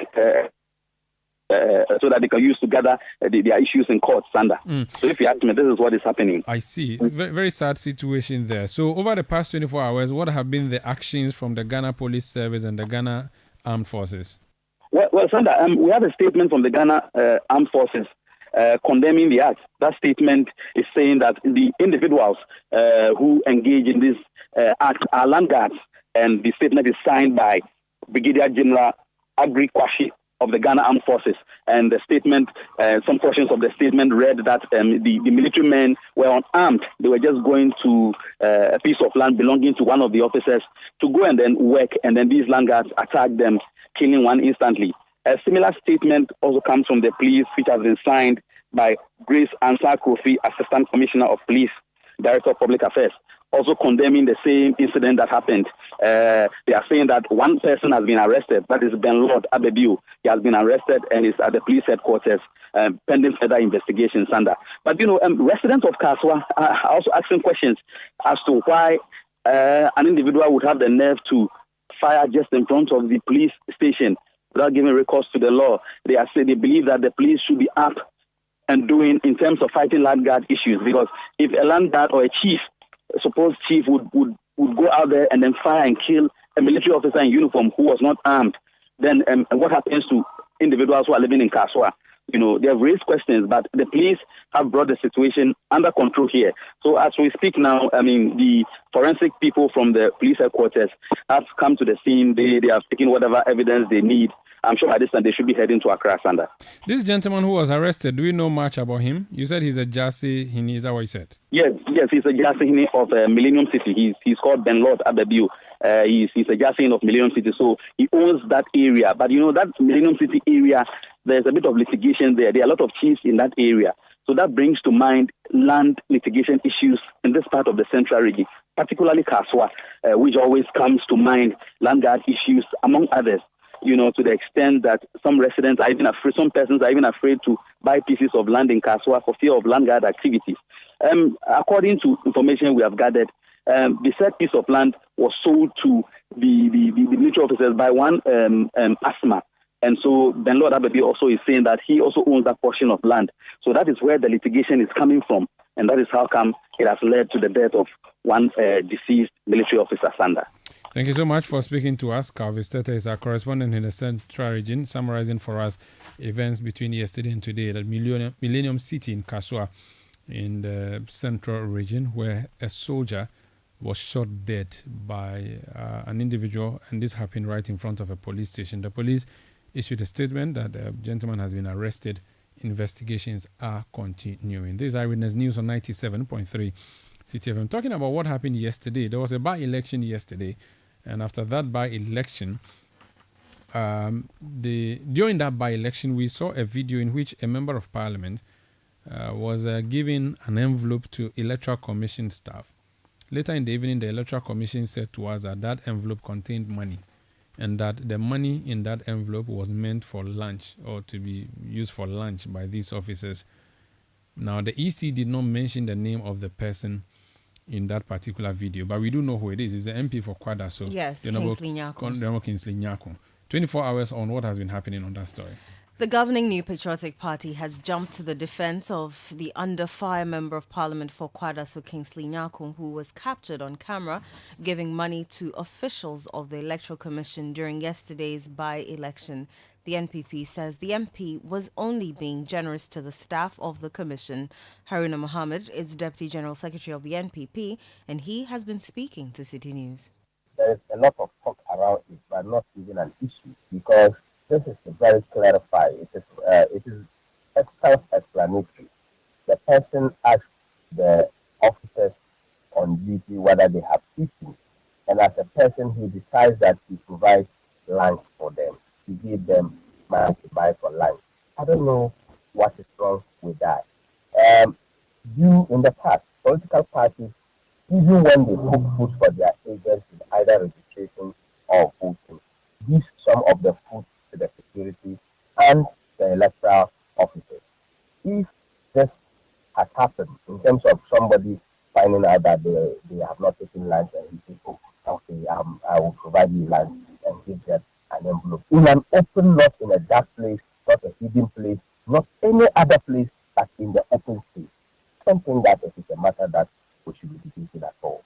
so that they can use to gather their issues in court, Sander. So if you ask me, this is what is happening. I see. Very, very sad situation there. So over the past 24 hours, what have been the actions from the Ghana Police Service and the Ghana Armed Forces? Well, Sander, we have a statement from the Ghana Armed Forces condemning the act. That statement is saying that the individuals who engage in this act are land guards, and the statement is signed by Brigadier General Agri Kwashi of the Ghana Armed Forces. And the statement, some portions of the statement read that the military men were unarmed. They were just going to a piece of land belonging to one of the officers to go and then work, and then these land guards attacked them, killing one instantly. A similar statement also comes from the police, which has been signed by Grace Ansar Kofi, Assistant Commissioner of Police, Director of Public Affairs, also condemning the same incident that happened. They are saying that one person has been arrested, that is Ben Lord Abebiu. He has been arrested and is at the police headquarters pending further investigation, Sander. But, residents of Kaswa are also asking questions as to why an individual would have the nerve to fire just in front of the police station without giving recourse to the law. They believe that the police should be up and doing in terms of fighting land guard issues, because if a land guard or a chief, supposed chief would go out there and then fire and kill a military officer in uniform who was not armed, then what happens to individuals who are living in Kaswa? They have raised questions, but the police have brought the situation under control here. So as we speak now, the forensic people from the police headquarters have come to the scene. They are taking whatever evidence they need. I'm sure by this time they should be heading to Accra, Sander. This gentleman who was arrested, do we know much about him? You said he's a Jasi Hini, is that what you said? Yes, he's a Jasi Hini of Millennium City. He's called Ben Lord Abebiu. He's a Jasi Hini of Millennium City, so he owns that area. But that Millennium City area, there's a bit of litigation there. There are a lot of chiefs in that area. So that brings to mind land litigation issues in this part of the central region, particularly Kaswa, which always comes to mind, land guard issues, among others. to the extent that some residents are even afraid, some persons are even afraid to buy pieces of land in Kaswa for fear of land guard activities. According to information we have gathered, the said piece of land was sold to the military officers by one Asma. And so Ben Lord Abedi also is saying that he also owns that portion of land. So that is where the litigation is coming from. And that is how come it has led to the death of one deceased military officer, Sanda. Thank you so much for speaking to us. Calvis Tete is our correspondent in the Central Region, summarizing for us events between yesterday and today at Millennium City in Kaswa in the Central Region, where a soldier was shot dead by an individual, and this happened right in front of a police station. The police issued a statement that the gentleman has been arrested. Investigations are continuing. This is Eyewitness News on 97.3 Citi FM. Talking about what happened yesterday, there was a by-election yesterday, and after that by-election, during that by-election, we saw a video in which a member of parliament was giving an envelope to Electoral Commission staff. Later in the evening, the Electoral Commission said to us that that envelope contained money, and that the money in that envelope was meant for lunch or to be used for lunch by these officers. Now, the EC did not mention the name of the person in that particular video, but we do know who it is. It's the MP for Kwada. So yes, Kingsley Nyako. 24 hours on what has been happening on that story. The governing New Patriotic Party has jumped to the defense of the under-fire member of parliament for Kwadaso, Kingsley Nyako, who was captured on camera giving money to officials of the Electoral Commission during yesterday's by-election. The NPP says the MP was only being generous to the staff of the commission. Haruna Mohammed is Deputy General Secretary of the NPP, and he has been speaking to City News. There is a lot of talk around it, but not even an issue, because this is very clarified. It is self-explanatory. The person asks the officers on duty whether they have eaten, and as a person, he decides that he provides lunch for them. He gives them money to buy for lunch. I don't know what is wrong with that. In the past, political parties, even when they cook food for their agents in either registration or voting, give some of the food to the security and the electoral officers. If this has happened in terms of somebody finding out that they have not taken lunch and he says, oh, okay, I will provide you lunch and give them an envelope. In an open, not in a dark place, not a hidden place, not any other place, but in the open space. I don't think that it is a matter that we should be debating at all.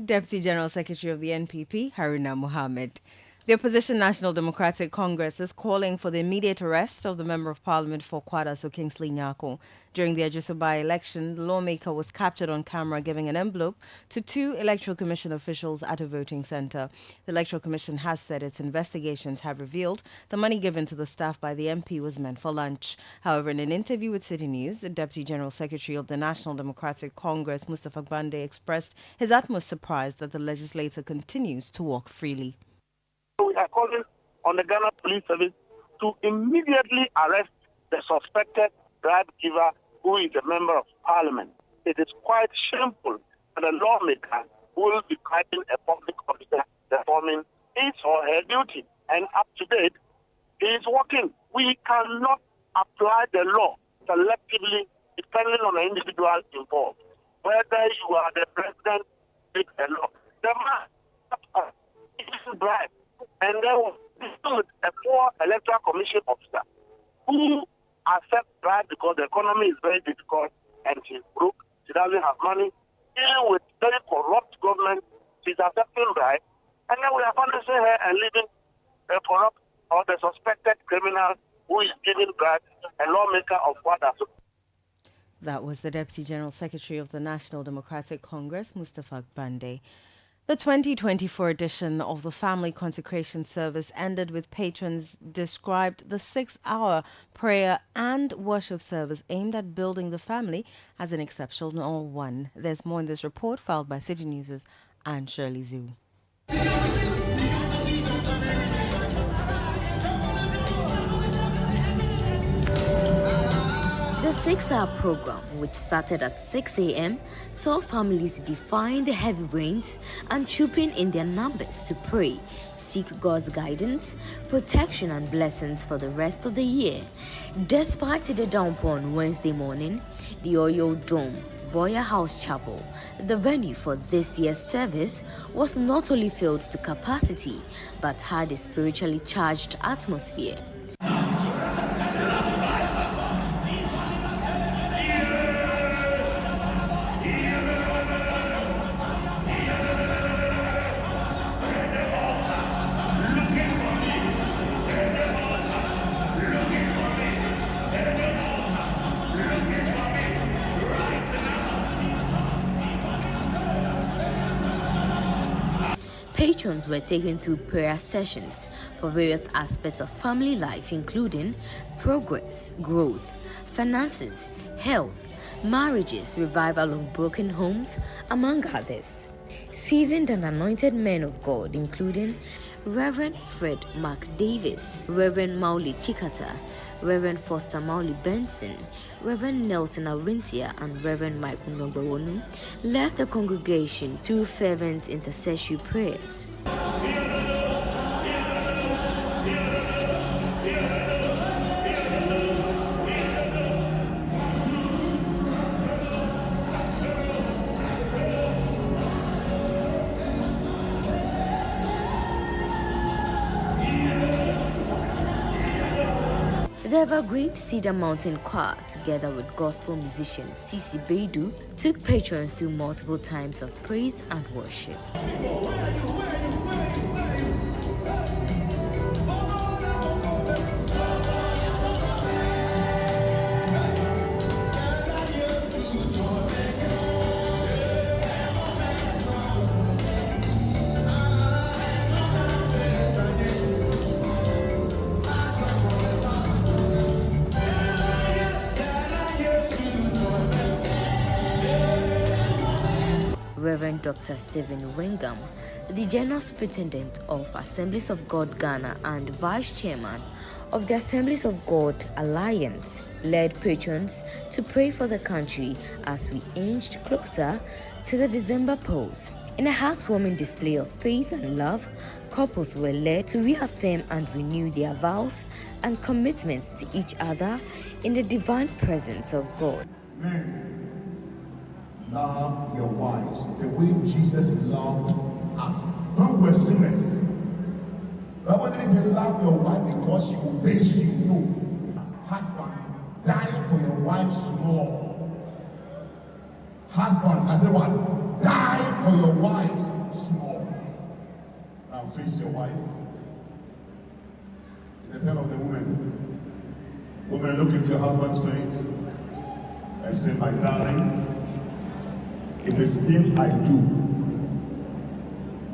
Deputy General Secretary of the NPP, Haruna Mohammed. The opposition National Democratic Congress is calling for the immediate arrest of the Member of Parliament for Kwadaso, Kingsley Nyako. During the Ajuso by-election, the lawmaker was captured on camera giving an envelope to 2 Electoral Commission officials at a voting centre. The Electoral Commission has said its investigations have revealed the money given to the staff by the MP was meant for lunch. However, in an interview with City News, the Deputy General Secretary of the National Democratic Congress, Mustafa Gbande, expressed his utmost surprise that the legislator continues to walk freely. We are calling on the Ghana Police Service to immediately arrest the suspected bribe giver who is a member of parliament. It is quite shameful that a lawmaker will be fighting a public officer performing his or her duty. And up to date, he is working. We cannot apply the law selectively depending on the individual involved. Whether you are the president, it's a law. The man is bribe. And there was a poor electoral commission officer who accepts bribe because the economy is very difficult and she's broke. She doesn't have money. Dealing with very corrupt government, she's accepting bribe. And then we are punishing her and leaving the corrupt or the suspected criminal who is giving bribe a lawmaker of Kwadaso. That was the Deputy General Secretary of the National Democratic Congress, Mustafa Gbande. The 2024 edition of the Family Consecration Service ended with patrons described the 6-hour prayer and worship service aimed at building the family as an exceptional one. There's more in this report filed by City News' Anne Shirley Zhu. The 6-hour program, which started at 6 a.m., saw families defying the heavy rains and trooping in their numbers to pray, seek God's guidance, protection and blessings for the rest of the year. Despite the downpour on Wednesday morning, the Oyo Dome, Royal House Chapel, the venue for this year's service, was not only filled to capacity, but had a spiritually charged atmosphere. Patrons were taken through prayer sessions for various aspects of family life, including progress, growth, finances, health, marriages, revival of broken homes, among others. Seasoned and anointed men of God, including Reverend Fred Mark Davis, Reverend Mauli Chikata, Reverend Foster Mauli Benson, Reverend Nelson Arintia, and Reverend Michael Nogbawonu, led the congregation through fervent intercessory prayers. The Evergreen Cedar Mountain Choir, together with gospel musician Sisi Beidu, took patrons through multiple times of praise and worship. Reverend Dr. Stephen Wengam, the General Superintendent of Assemblies of God Ghana and Vice Chairman of the Assemblies of God Alliance, led patrons to pray for the country as we inched closer to the December polls. In a heartwarming display of faith and love, couples were led to reaffirm and renew their vows and commitments to each other in the divine presence of God. Men, love your wives the way Jesus loved us. When we're sinners, Bible didn't say love your wife because she obeys you. No. Husbands, die for your wife small. Husbands, I say what? Die for your wives small. Now face your wife. In the turn of the woman. Woman, look into your husband's face and say, my darling, it is still I do.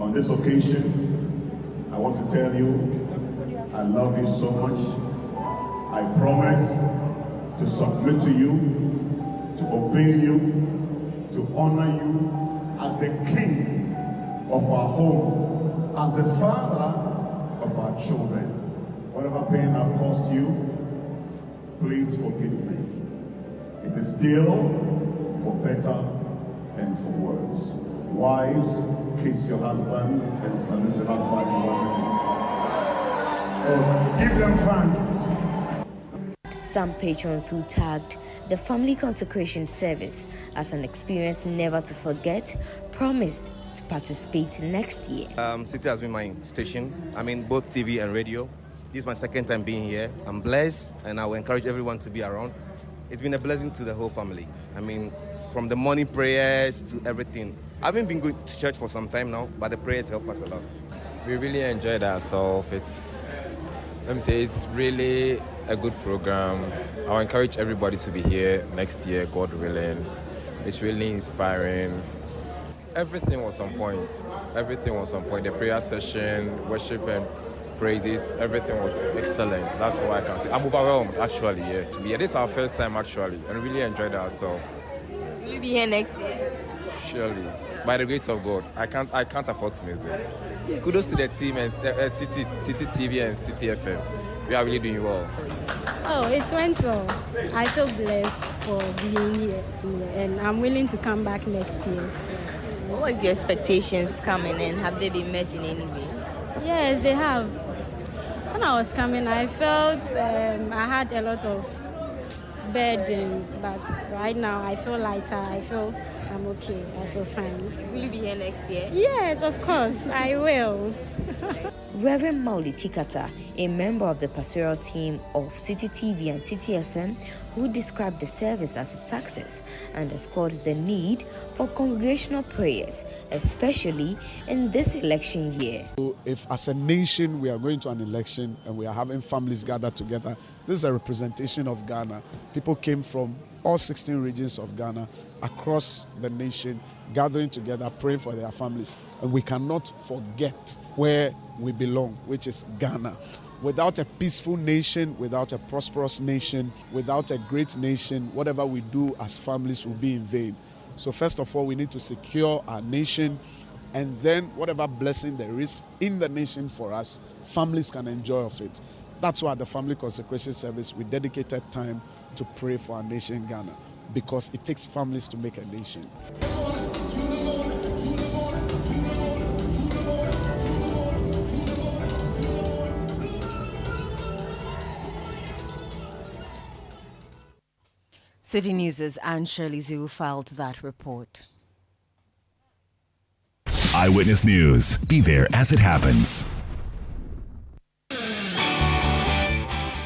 On this occasion, I want to tell you, I love you so much. I promise to submit to you, to obey you, to honor you as the king of our home, as the father of our children. Whatever pain I've caused you, please forgive me. It is still for better and for words. Wives, kiss your husbands and salute your husband in one. So give them thanks. Some patrons who tagged the family consecration service as an experience never to forget promised to participate next year. Citi has been my station. I mean, both TV and radio. This is my second time being here. I'm blessed, and I will encourage everyone to be around. It's been a blessing to the whole family. I mean, from the morning prayers to everything. I haven't been going to church for some time now, but the prayers help us a lot. We really enjoyed ourselves. It's really a good program. I'll encourage everybody to be here next year, God willing. It's really inspiring. Everything was on point. The prayer session, worship and praises, everything was excellent. That's all I can say. I'm overwhelmed, actually, to be here. This is our first time, actually, and we really enjoyed ourselves. Will you be here next year? Surely. By the grace of God. I can't afford to miss this. Kudos to the team and Citi TV and Citi FM. we are really doing well. Oh, it went well. I feel blessed for being here, and I'm willing to come back next year. What were your expectations coming in? Have they been met in any way? Yes, they have. When I was coming, I felt I had a lot of burdens, but right now I feel lighter. I feel I'm okay. I feel fine. Will you be here next year? Yes, of course, I will. Reverend Mauli Chikata, a member of the pastoral team of Citi TV and Citi FM, who described the service as a success, underscored the need for congregational prayers, especially in this election year. If as a nation we are going to an election and we are having families gathered together, this is a representation of Ghana. People came from all 16 regions of Ghana across the nation, gathering together, praying for their families. And we cannot forget where we belong, which is Ghana. Without a peaceful nation, without a prosperous nation, without a great nation, whatever we do as families will be in vain. So first of all, we need to secure our nation, and then whatever blessing there is in the nation for us, families can enjoy of it. That's why at the Family Consecration Service, we dedicated time to pray for our nation, Ghana, because it takes families to make a nation. City News' Anne Shirley Zhu filed that report. Eyewitness News. Be there as it happens.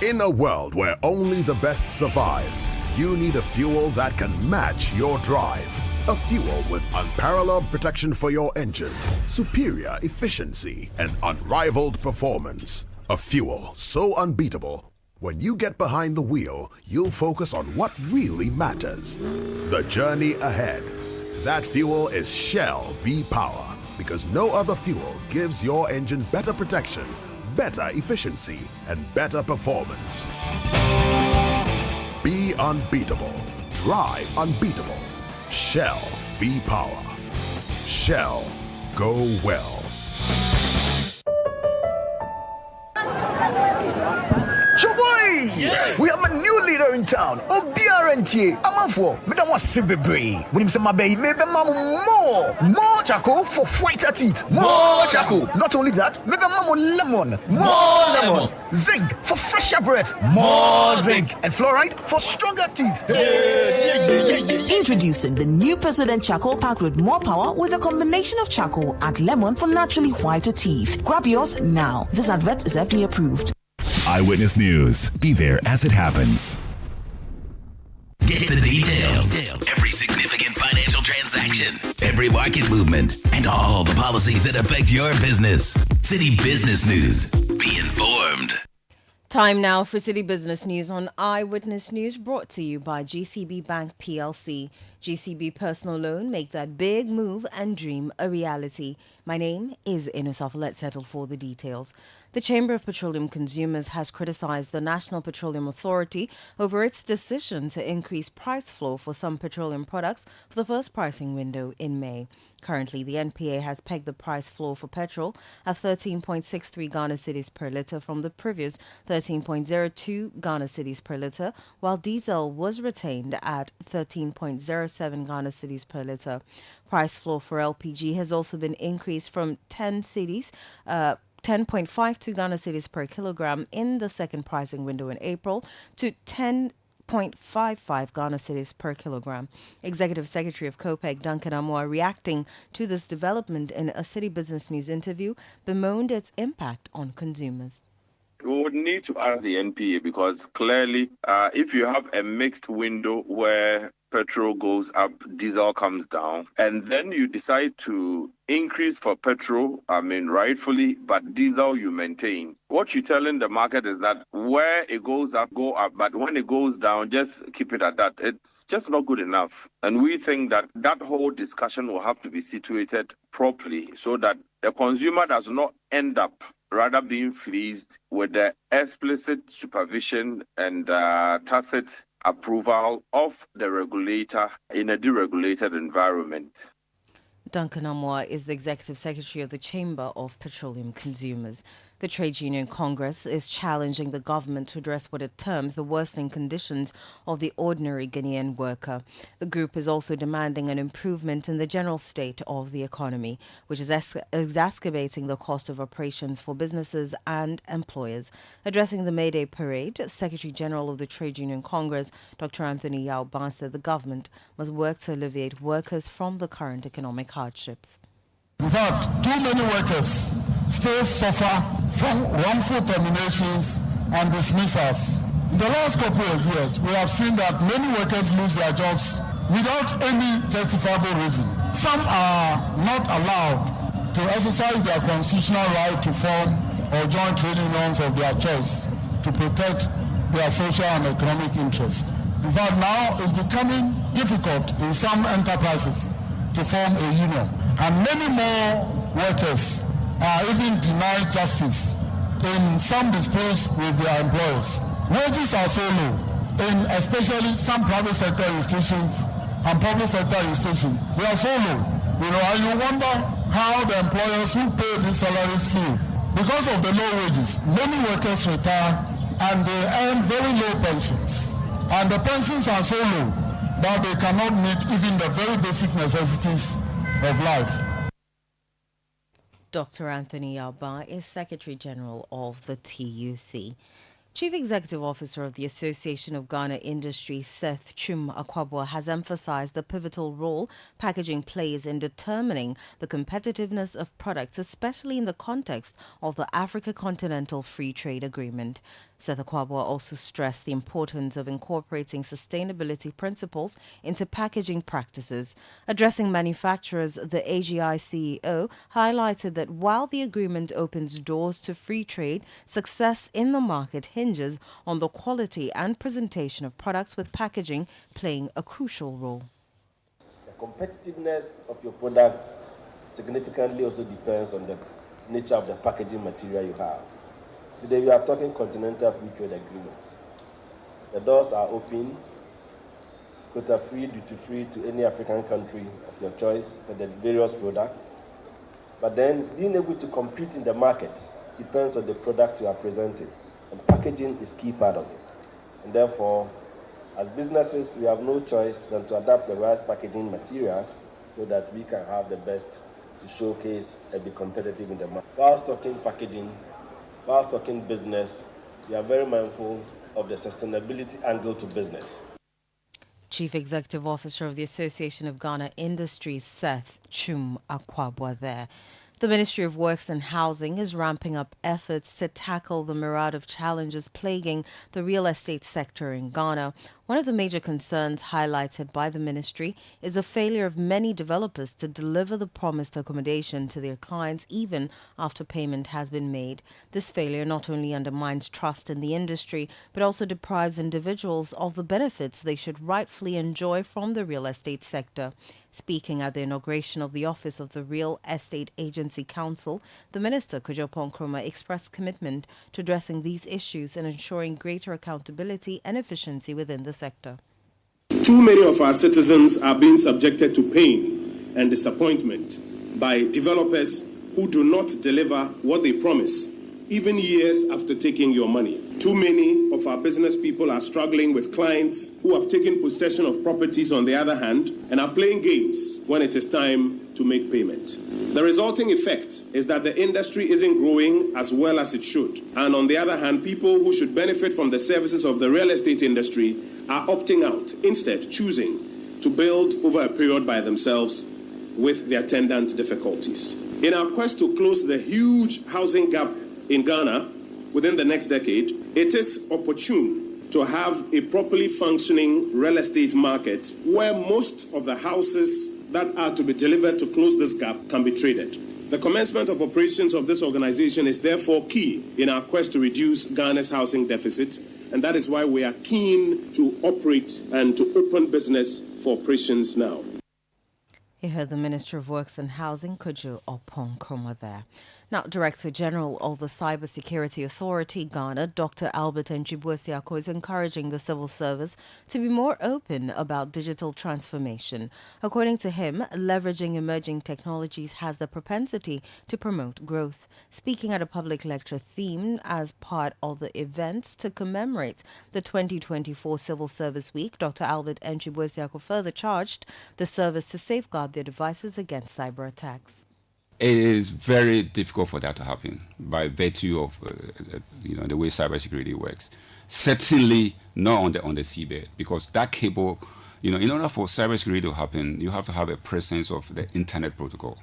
In a world where only the best survives, you need a fuel that can match your drive. A fuel with unparalleled protection for your engine, superior efficiency, and unrivaled performance. A fuel so unbeatable, when you get behind the wheel, you'll focus on what really matters. The journey ahead. That fuel is Shell V-Power, because no other fuel gives your engine better protection, better efficiency, and better performance. Be unbeatable. Drive unbeatable. Shell V-Power. Shell, go well. Yeah. We have a new leader in town. Obiarenti. Amafo. Madam was Sibebre. When him say my baby, maybe mamu more charcoal for whiter teeth. More charcoal. Not only that, maybe mamu lemon. More lemon. Zinc for fresher breath. More zinc. And fluoride for stronger teeth. Introducing the new President Charcoal Pack with more power with a combination of charcoal and lemon for naturally whiter teeth. Grab yours now. This advert is FDA approved. Eyewitness News. Be there as it happens. Get the details. Every significant financial transaction, every market movement, and all the policies that affect your business. City Business News. Be informed. Time now for City Business News on Eyewitness News, brought to you by GCB Bank PLC. GCB Personal Loan, make that big move and dream a reality. My name is Inosof. Let's settle for the details. The Chamber of Petroleum Consumers has criticized the National Petroleum Authority over its decision to increase price floor for some petroleum products for the first pricing window in May. Currently, the NPA has pegged the price floor for petrol at 13.63 Ghana cedis per litre from the previous 13.02 Ghana cedis per litre, while diesel was retained at 13.07 Ghana cedis per litre. Price floor for LPG has also been increased from 10.52 Ghana cedis per kilogram in the second pricing window in April to 10.55 Ghana cedis per kilogram. Executive Secretary of COPEC, Duncan Amoah, reacting to this development in a City Business News interview, bemoaned its impact on consumers. We would need to ask the NPA because clearly, if you have a mixed window where petrol goes up, diesel comes down, and then you decide to increase for petrol, rightfully, but diesel you maintain. What you're telling the market is that where it goes up, go up, but when it goes down, just keep it at that. It's just not good enough. And we think that that whole discussion will have to be situated properly so that the consumer does not end up rather being fleeced with the explicit supervision and tacit approval of the regulator in a deregulated environment. Duncan Amoah is the Executive Secretary of the Chamber of Petroleum Consumers. The Trade Union Congress is challenging the government to address what it terms the worsening conditions of the ordinary Guinean worker. The group is also demanding an improvement in the general state of the economy, which is exacerbating the cost of operations for businesses and employers. Addressing the May Day parade, Secretary General of the Trade Union Congress, Dr. Anthony Yao-Ban, said the government must work to alleviate workers from the current economic hardships. In fact, too many workers still suffer from wrongful terminations and dismissals. In the last couple of years, we have seen that many workers lose their jobs without any justifiable reason. Some are not allowed to exercise their constitutional right to form or join trade unions of their choice to protect their social and economic interests. In fact, now it's becoming difficult in some enterprises to form a union. And many more workers are even denied justice in some disputes with their employers. Wages are so low, in especially some private sector institutions and public sector institutions. They are so low, and you wonder how the employers who pay these salaries feel. Because of the low wages, many workers retire and they earn very low pensions. And the pensions are so low that they cannot meet even the very basic necessities of life. Dr. Anthony Yao-Ban is Secretary General of the TUC. Chief Executive Officer of the Association of Ghana Industry, Seth Chum Akwabwa, has emphasized the pivotal role packaging plays in determining the competitiveness of products, especially in the context of the Africa Continental Free Trade Agreement. Seth Akwabwa also stressed the importance of incorporating sustainability principles into packaging practices. Addressing manufacturers, the AGI CEO highlighted that while the agreement opens doors to free trade, success in the market hinges on the quality and presentation of products, with packaging playing a crucial role. The competitiveness of your product significantly also depends on the nature of the packaging material you have. Today we are talking Continental Free Trade Agreement. The doors are open, quota-free, duty-free to any African country of your choice for the various products. But then being able to compete in the market depends on the product you are presenting. And packaging is key part of it. And therefore, as businesses, we have no choice than to adapt the right packaging materials so that we can have the best to showcase and be competitive in the market. Whilst talking packaging, whilst talking business, we are very mindful of the sustainability angle to business. Chief Executive Officer of the Association of Ghana Industries, Seth Chum Akwabwa there. The Ministry of Works and Housing is ramping up efforts to tackle the myriad of challenges plaguing the real estate sector in Ghana. One of the major concerns highlighted by the ministry is the failure of many developers to deliver the promised accommodation to their clients even after payment has been made. This failure not only undermines trust in the industry, but also deprives individuals of the benefits they should rightfully enjoy from the real estate sector. Speaking at the inauguration of the Office of the Real Estate Agency Council, the Minister, Kojo Nkrumah, expressed commitment to addressing these issues and ensuring greater accountability and efficiency within the sector. Too many of our citizens are being subjected to pain and disappointment by developers who do not deliver what they promise, even years after taking your money. Too many of our business people are struggling with clients who have taken possession of properties on the other hand and are playing games when it is time to make payment. The resulting effect is that the industry isn't growing as well as it should. And on the other hand, people who should benefit from the services of the real estate industry are opting out, instead choosing to build over a period by themselves with the attendant difficulties. In our quest to close the huge housing gap in Ghana within the next decade, it is opportune to have a properly functioning real estate market where most of the houses that are to be delivered to close this gap can be traded. The commencement of operations of this organization is therefore key in our quest to reduce Ghana's housing deficit, and that is why we are keen to operate and to open business for operations now. You heard the Minister of Works and Housing, Kojo Opon-Kroma there. Now, Director General of the Cybersecurity Authority, Ghana, Dr. Albert Nchibuesiako, is encouraging the civil service to be more open about digital transformation. According to him, leveraging emerging technologies has the propensity to promote growth. Speaking at a public lecture themed as part of the events to commemorate the 2024 Civil Service Week, Dr. Albert Nchibuesiako further charged the service to safeguard their devices against cyber attacks. It is very difficult for that to happen by virtue of the way cybersecurity works. Certainly not on the seabed, because that cable, in order for cybersecurity to happen, you have to have a presence of the internet protocol.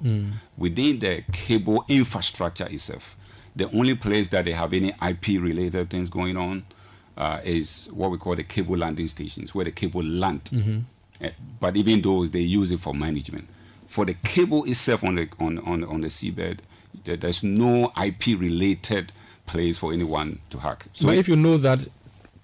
Within the cable infrastructure itself, the only place that they have any IP-related things going on is what we call the cable landing stations, where the cable land. But even those, they use it for management. For the cable itself on the seabed, there's no IP-related place for anyone to hack. So but if you know that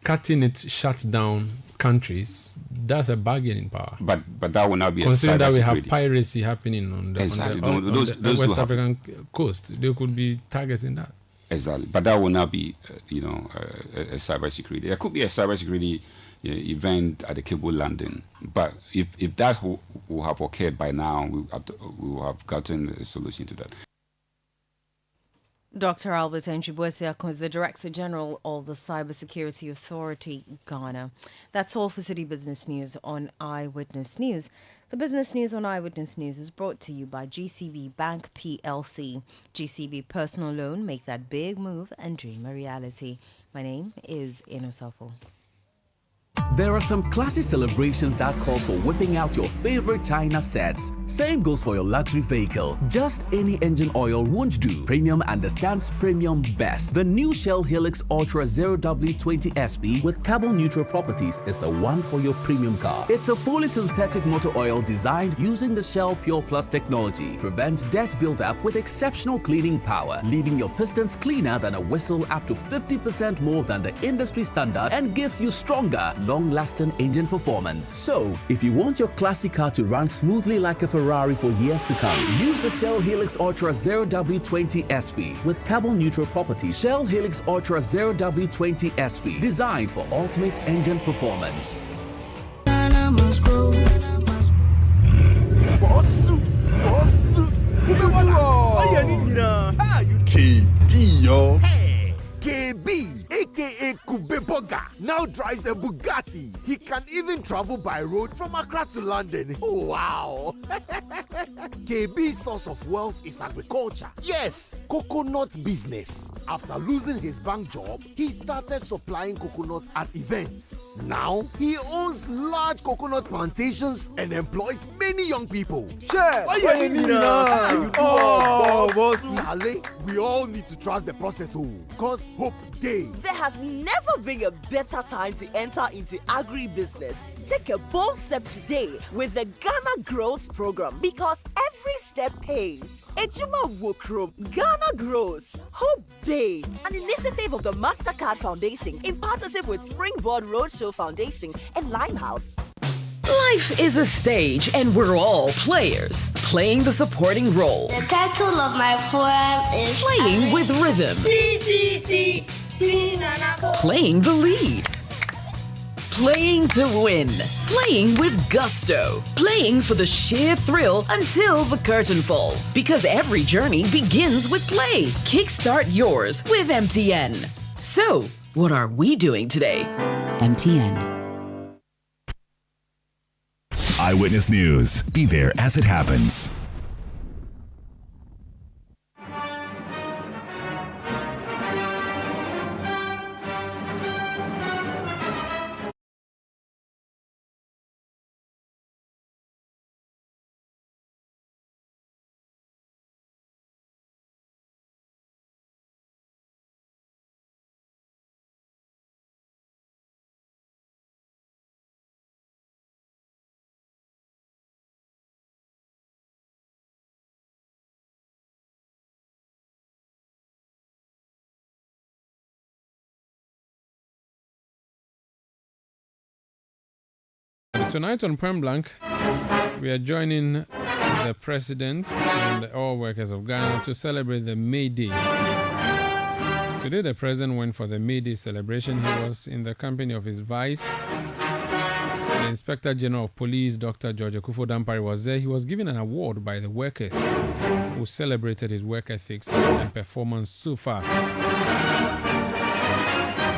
cutting it shuts down countries, that's a bargaining power. But that will not be considering that we have cybersecurity. Piracy happening on the, Exactly. on the Those West African coast. There could be targets in that. Exactly. But that will not be, a cybersecurity. There could be a cybersecurity event at the cable landing. But if that will have occurred by now, we will have gotten a solution to that. Dr. Albert Nchibuesiako is the Director General of the Cybersecurity Authority, Ghana. That's all for City Business News on Eyewitness News. The business news on Eyewitness News is brought to you by GCB Bank PLC. GCB Personal Loan, make that big move and dream a reality. My name is Inosafo. There are some classy celebrations that calls for whipping out your favorite China sets. Same goes for your luxury vehicle. Just any engine oil won't do. Premium understands premium best. The new Shell Helix Ultra 0W20 SP with carbon neutral properties is the one for your premium car. It's a fully synthetic motor oil designed using the Shell Pure Plus technology. Prevents dirt buildup with exceptional cleaning power, leaving your pistons cleaner than a whistle, up to 50% more than the industry standard, and gives you stronger, long-lasting engine performance. So, if you want your classic car to run smoothly like a Ferrari for years to come, use the Shell Helix Ultra 0W20 SP with carbon-neutral properties. Shell Helix Ultra 0W20 SP, designed for ultimate engine performance. KB, aka Kubeboga, now drives a Bugatti. He can even travel by road from Accra to London. Oh, wow. KB's source of wealth is agriculture. Yes, coconut business. After losing his bank job, he started supplying coconuts at events. Now, he owns large coconut plantations and employs many young people. Charlie, we all need to trust the process, because hope days. There has never been a better time to enter into agribusiness. Take a bold step today with the Ghana Grows program, because every step pays. Ejuma Wokrom, Ghana Grows, Hope Day, an initiative of the MasterCard Foundation in partnership with Springboard Roadshow Foundation and Limehouse. Life is a stage, and we're all players, playing the supporting role. The title of my poem is Playing with Rhythm. Playing the lead. Playing to win. Playing with gusto. Playing for the sheer thrill until the curtain falls. Because every journey begins with play. Kickstart yours with MTN. So, what are we doing today? MTN. Eyewitness News. Be there as it happens. Tonight on Point Blank, we are joining the president and all workers of Ghana to celebrate the May Day. Today, the president went for the May Day celebration. He was in the company of his vice. The Inspector General of Police, Dr. George Akufo-Dampare, was there. He was given an award by the workers who celebrated his work ethics and performance so far.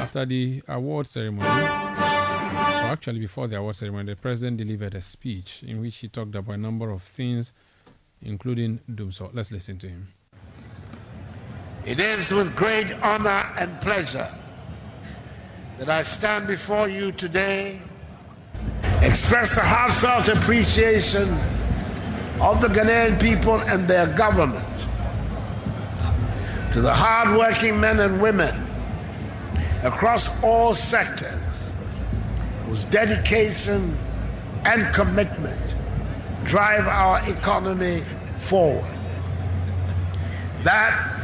After the award ceremony, or actually before the award ceremony, the president delivered a speech in which he talked about a number of things, including Doomsor. Let's listen to him. It is with great honor and pleasure that I stand before you today, express the heartfelt appreciation of the Ghanaian people and their government to the hard-working men and women across all sectors whose dedication and commitment drive our economy forward. That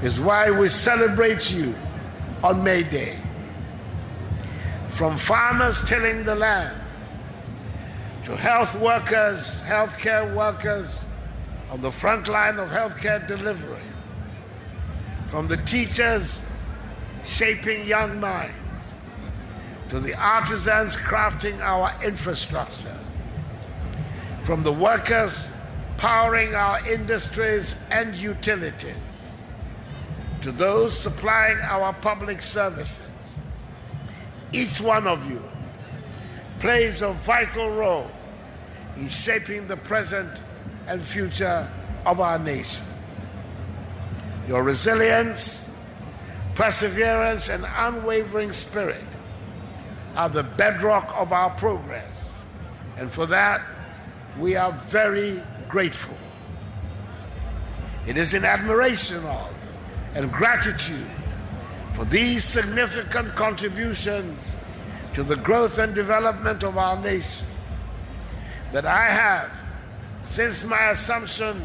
is why we celebrate you on May Day. From farmers tilling the land to health workers, healthcare workers on the front line of healthcare delivery, from the teachers shaping young minds to the artisans crafting our infrastructure, from the workers powering our industries and utilities to those supplying our public services. Each one of you plays a vital role in shaping the present and future of our nation. Your resilience, perseverance, and unwavering spirit are the bedrock of our progress, and for that, we are very grateful. It is in admiration of and gratitude for these significant contributions to the growth and development of our nation that I have, since my assumption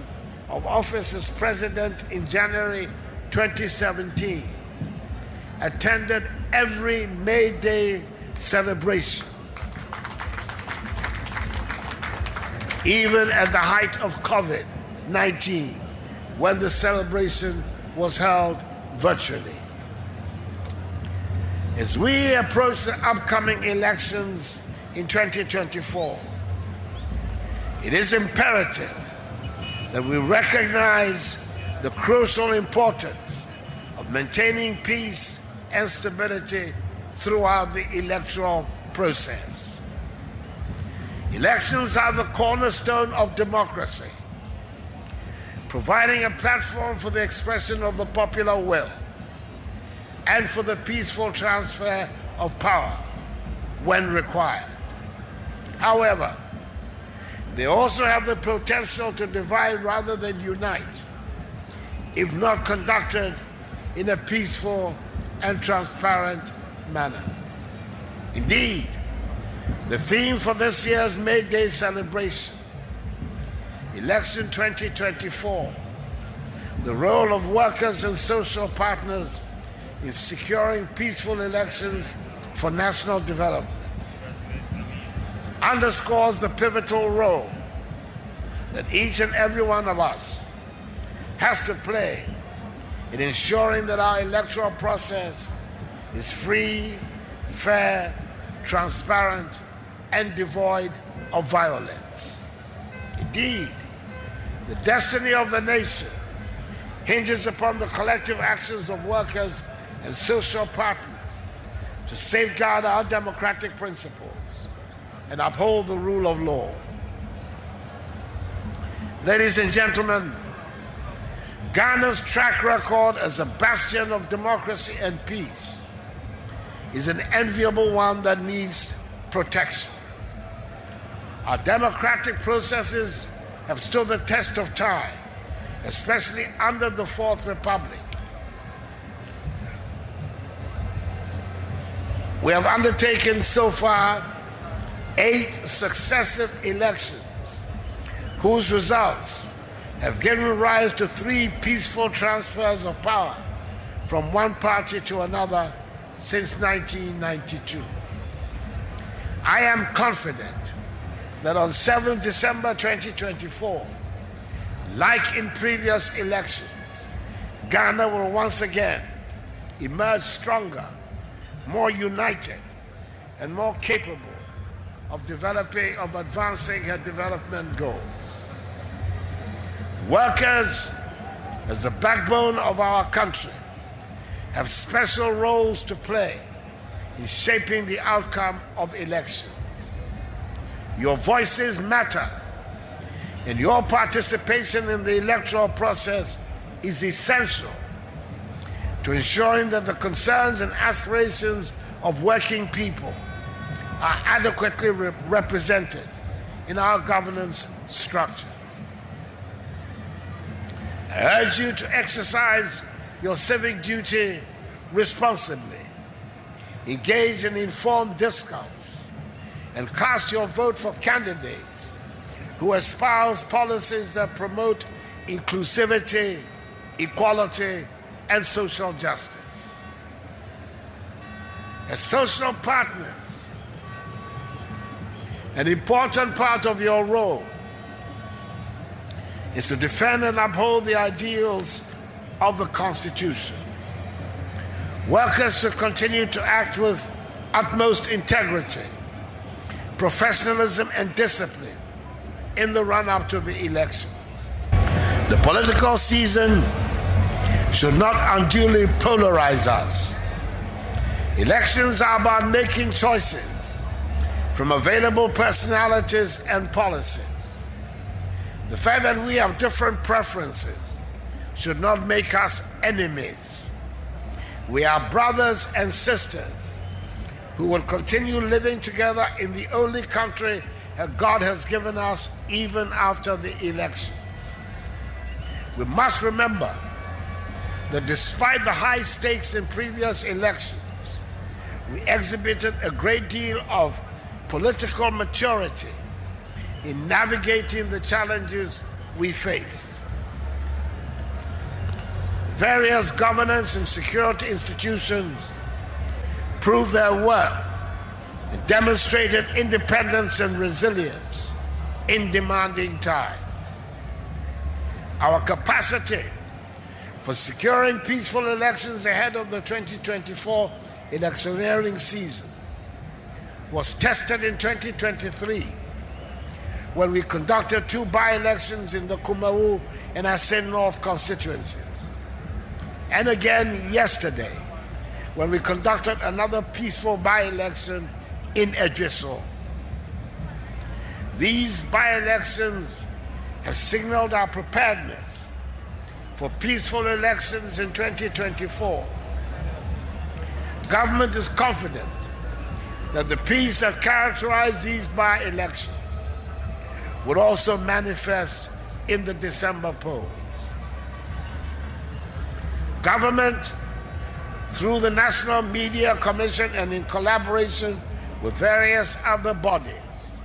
of office as president in January 2017, attended every May Day celebration, even at the height of COVID-19, when the celebration was held virtually. As we approach the upcoming elections in 2024, it is imperative that we recognize the crucial importance of maintaining peace and stability throughout the electoral process. Elections are the cornerstone of democracy, providing a platform for the expression of the popular will and for the peaceful transfer of power when required. However, they also have the potential to divide rather than unite, if not conducted in a peaceful and transparent manner. Indeed, the theme for this year's May Day celebration, Election 2024, the role of workers and social partners in securing peaceful elections for national development, underscores the pivotal role that each and every one of us has to play in ensuring that our electoral process is free, fair, transparent, and devoid of violence. Indeed, the destiny of the nation hinges upon the collective actions of workers and social partners to safeguard our democratic principles and uphold the rule of law. Ladies and gentlemen, Ghana's track record as a bastion of democracy and peace is an enviable one that needs protection. Our democratic processes have stood the test of time, especially under the Fourth Republic. We have undertaken so far 8 successive elections, whose results have given rise to 3 peaceful transfers of power from one party to another since 1992. I am confident that on 7th December 2024, like in previous elections, Ghana will once again emerge stronger, more united, and more capable of advancing her development goals. Workers, as the backbone of our country, have special roles to play in shaping the outcome of elections. Your voices matter, and your participation in the electoral process is essential to ensuring that the concerns and aspirations of working people are adequately represented in our governance structure. I urge you to exercise your civic duty responsibly, engage in informed discourse, and cast your vote for candidates who espouse policies that promote inclusivity, equality, and social justice. As social partners, an important part of your role is to defend and uphold the ideals of the Constitution. Workers should continue to act with utmost integrity, professionalism, and discipline in the run-up to the elections. The political season should not unduly polarize us. Elections are about making choices from available personalities and policies. The fact that we have different preferences should not make us enemies. We are brothers and sisters who will continue living together in the only country that God has given us even after the elections. We must remember that despite the high stakes in previous elections, we exhibited a great deal of political maturity in navigating the challenges we faced. Various governance and security institutions proved their worth and demonstrated independence and resilience in demanding times. Our capacity for securing peaceful elections ahead of the 2024 electioneering season was tested in 2023 when we conducted 2 by-elections in the Kumau and Asen North constituencies, and again yesterday when we conducted another peaceful by-election in Edgeso. These by-elections have signaled our preparedness for peaceful elections in 2024. Government is confident that the peace that characterized these by-elections would also manifest in the December polls. Government, through the National Media Commission and in collaboration with various other bodies,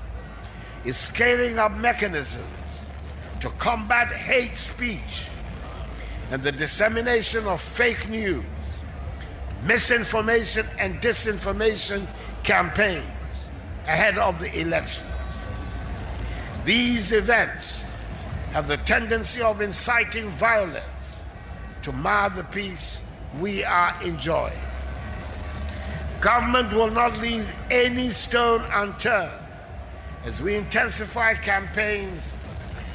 is scaling up mechanisms to combat hate speech and the dissemination of fake news, misinformation, and disinformation campaigns ahead of the elections. These events have the tendency of inciting violence to mar the peace we are enjoying. Government will not leave any stone unturned as we intensify campaigns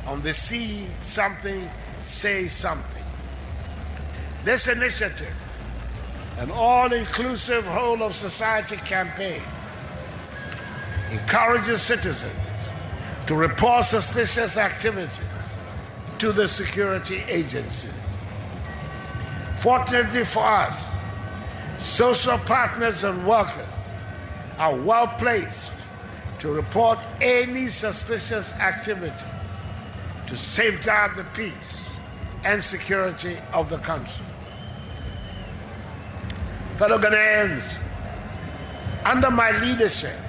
on the See Something, Say Something. This initiative, an all-inclusive whole-of-society campaign, encourages citizens to report suspicious activities to the security agencies. Fortunately for us, social partners and workers are well placed to report any suspicious activities to safeguard the peace and security of the country. Fellow Ghanaians, under my leadership,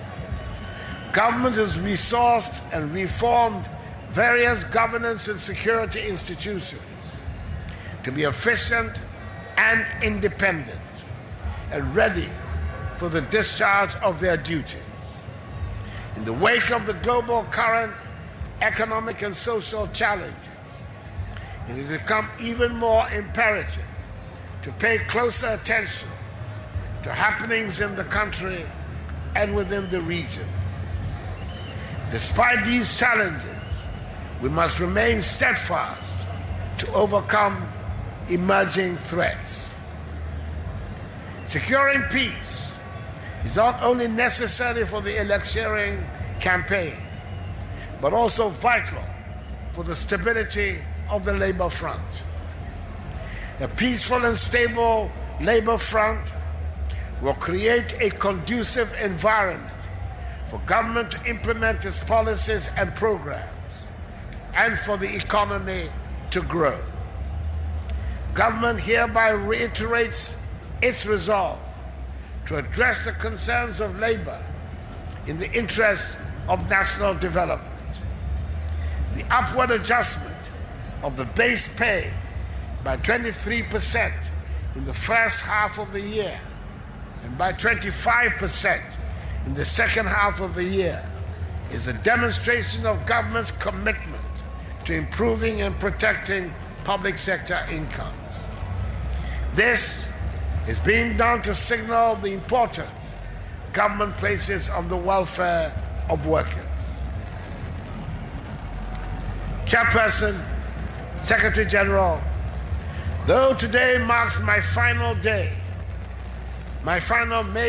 government has resourced and reformed various governance and security institutions to be efficient and independent and ready for the discharge of their duties. In the wake of the global current economic and social challenges, it has become even more imperative to pay closer attention to happenings in the country and within the region. Despite these challenges, we must remain steadfast to overcome emerging threats. Securing peace is not only necessary for the electioneering campaign, but also vital for the stability of the labor front. A peaceful and stable labor front will create a conducive environment for government to implement its policies and programs, and for the economy to grow. Government hereby reiterates its resolve to address the concerns of labor in the interest of national development. The upward adjustment of the base pay by 23% in the first half of the year and by 25% in the second half of the year is a demonstration of government's commitment to improving and protecting public sector incomes. This is being done to signal the importance government places on the welfare of workers. Chairperson, Secretary General, though today marks my final May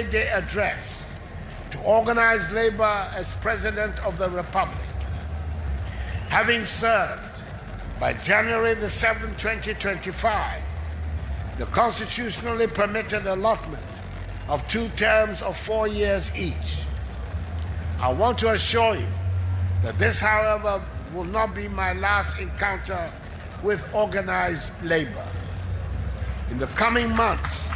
Day address to organize labor as President of the Republic, having served by January the 7th, 2025, the constitutionally permitted allotment of 2 terms of 4 years each, I want to assure you that this, however, will not be my last encounter with organized labor. In the coming months,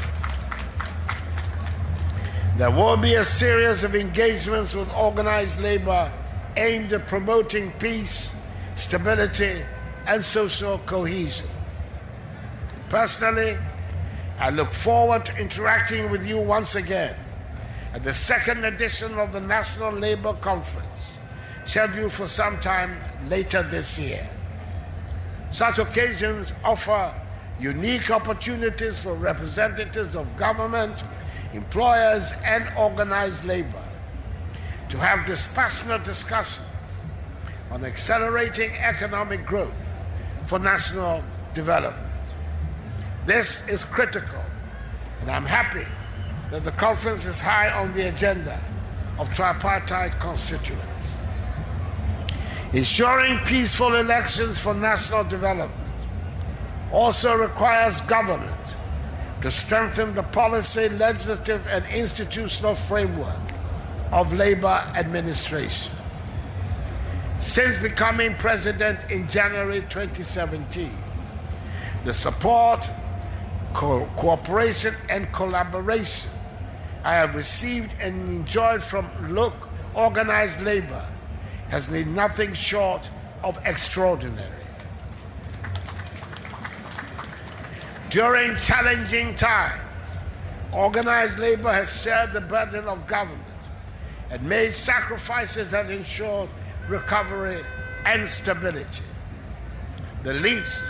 there will be a series of engagements with organized labor aimed at promoting peace, stability, and social cohesion. Personally, I look forward to interacting with you once again at the 2nd edition of the National Labor Conference, scheduled for some time later this year. Such occasions offer unique opportunities for representatives of government, employers, and organized labor to have dispassionate discussions on accelerating economic growth for national development. This is critical, and I'm happy that the conference is high on the agenda of tripartite constituents. Ensuring peaceful elections for national development also requires government to strengthen the policy, legislative, and institutional framework of labor administration. Since becoming president in January 2017, the support, cooperation, and collaboration I have received and enjoyed from organized labor has been nothing short of extraordinary. During challenging times, organized labor has shared the burden of government and made sacrifices that ensured recovery and stability. The least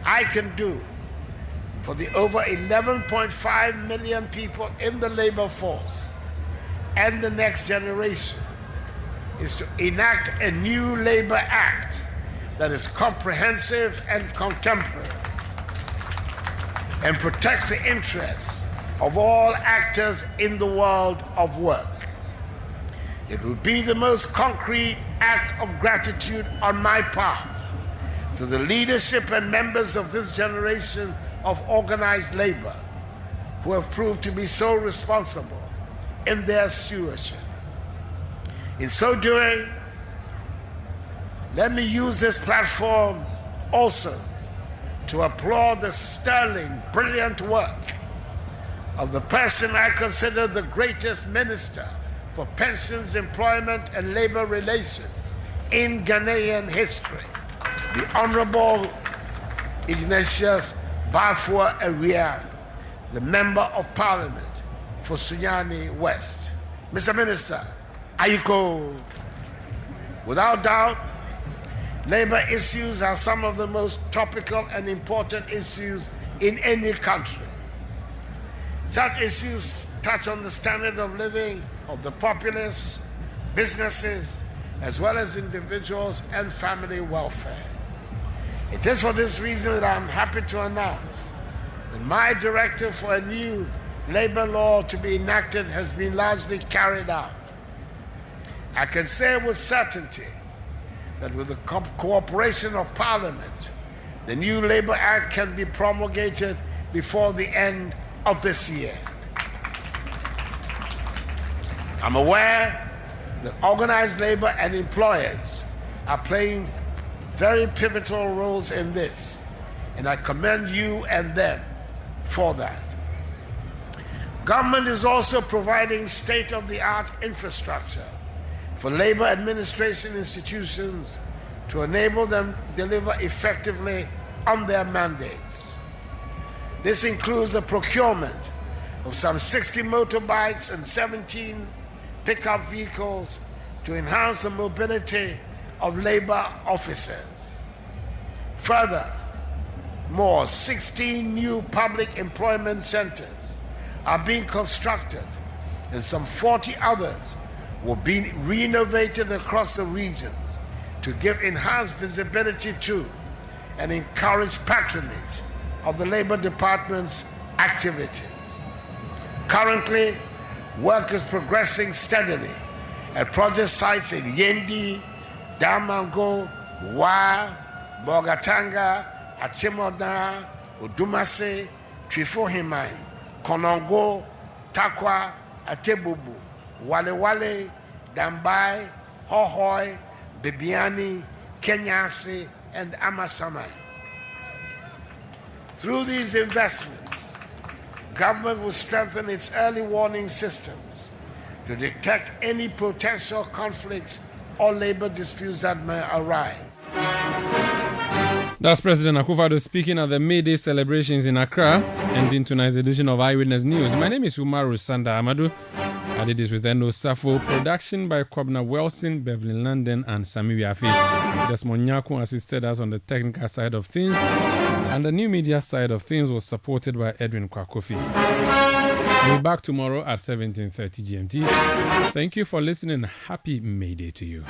I can do for the over 11.5 million people in the labor force and the next generation is to enact a new Labor Act that is comprehensive and contemporary and protects the interests of all actors in the world of work. It will be the most concrete act of gratitude on my part to the leadership and members of this generation of organized labor who have proved to be so responsible in their stewardship. In so doing, let me use this platform also to applaud the sterling, brilliant work of the person I consider the greatest minister for pensions, employment, and labor relations in Ghanaian history, the Honorable Ignatius Bafua Awia, the Member of Parliament for Sunyani West. Mr. Minister, Ayiko. Without doubt, labor issues are some of the most topical and important issues in any country. Such issues touch on the standard of living of the populace, businesses, as well as individuals and family welfare. It is for this reason that I'm happy to announce that my directive for a new labor law to be enacted has been largely carried out. I can say with certainty that with the cooperation of Parliament, the new Labor Act can be promulgated before the end of this year. I'm aware that organized labor and employers are playing very pivotal roles in this, and I commend you and them for that. Government is also providing state-of-the-art infrastructure for labor administration institutions to enable them to deliver effectively on their mandates. This includes the procurement of some 60 motorbikes and 17 pickup vehicles to enhance the mobility of labor officers. Furthermore, 16 new public employment centers are being constructed, and some 40 others will be renovated across the regions to give enhanced visibility to and encourage patronage of the Labor Department's activities. Currently, work is progressing steadily at project sites in Yendi, Damango, Wa, Bogatanga, Achimoda, Odumase, Trifohimai, Konongo, Takwa, Atebubu, Wale, Dambai, Hohoi, Bibiani, Kenyasi, and Amasamai. Through these investments, government will strengthen its early warning systems to detect any potential conflicts or labor disputes that may arise. That's President Akufo-Addo speaking at the May Day celebrations in Accra, ending tonight's edition of Eyewitness News. My name is Umaru Sanda Amadou. I did this with Endo Safo. Production by Kobna Wilson, Beverly London, and Sami Wiafi. Desmond Nyako assisted us on the technical side of things, and the new media side of things was supported by Edwin Kwakofi. We'll be back tomorrow at 17:30 GMT. Thank you for listening. Happy May Day to you.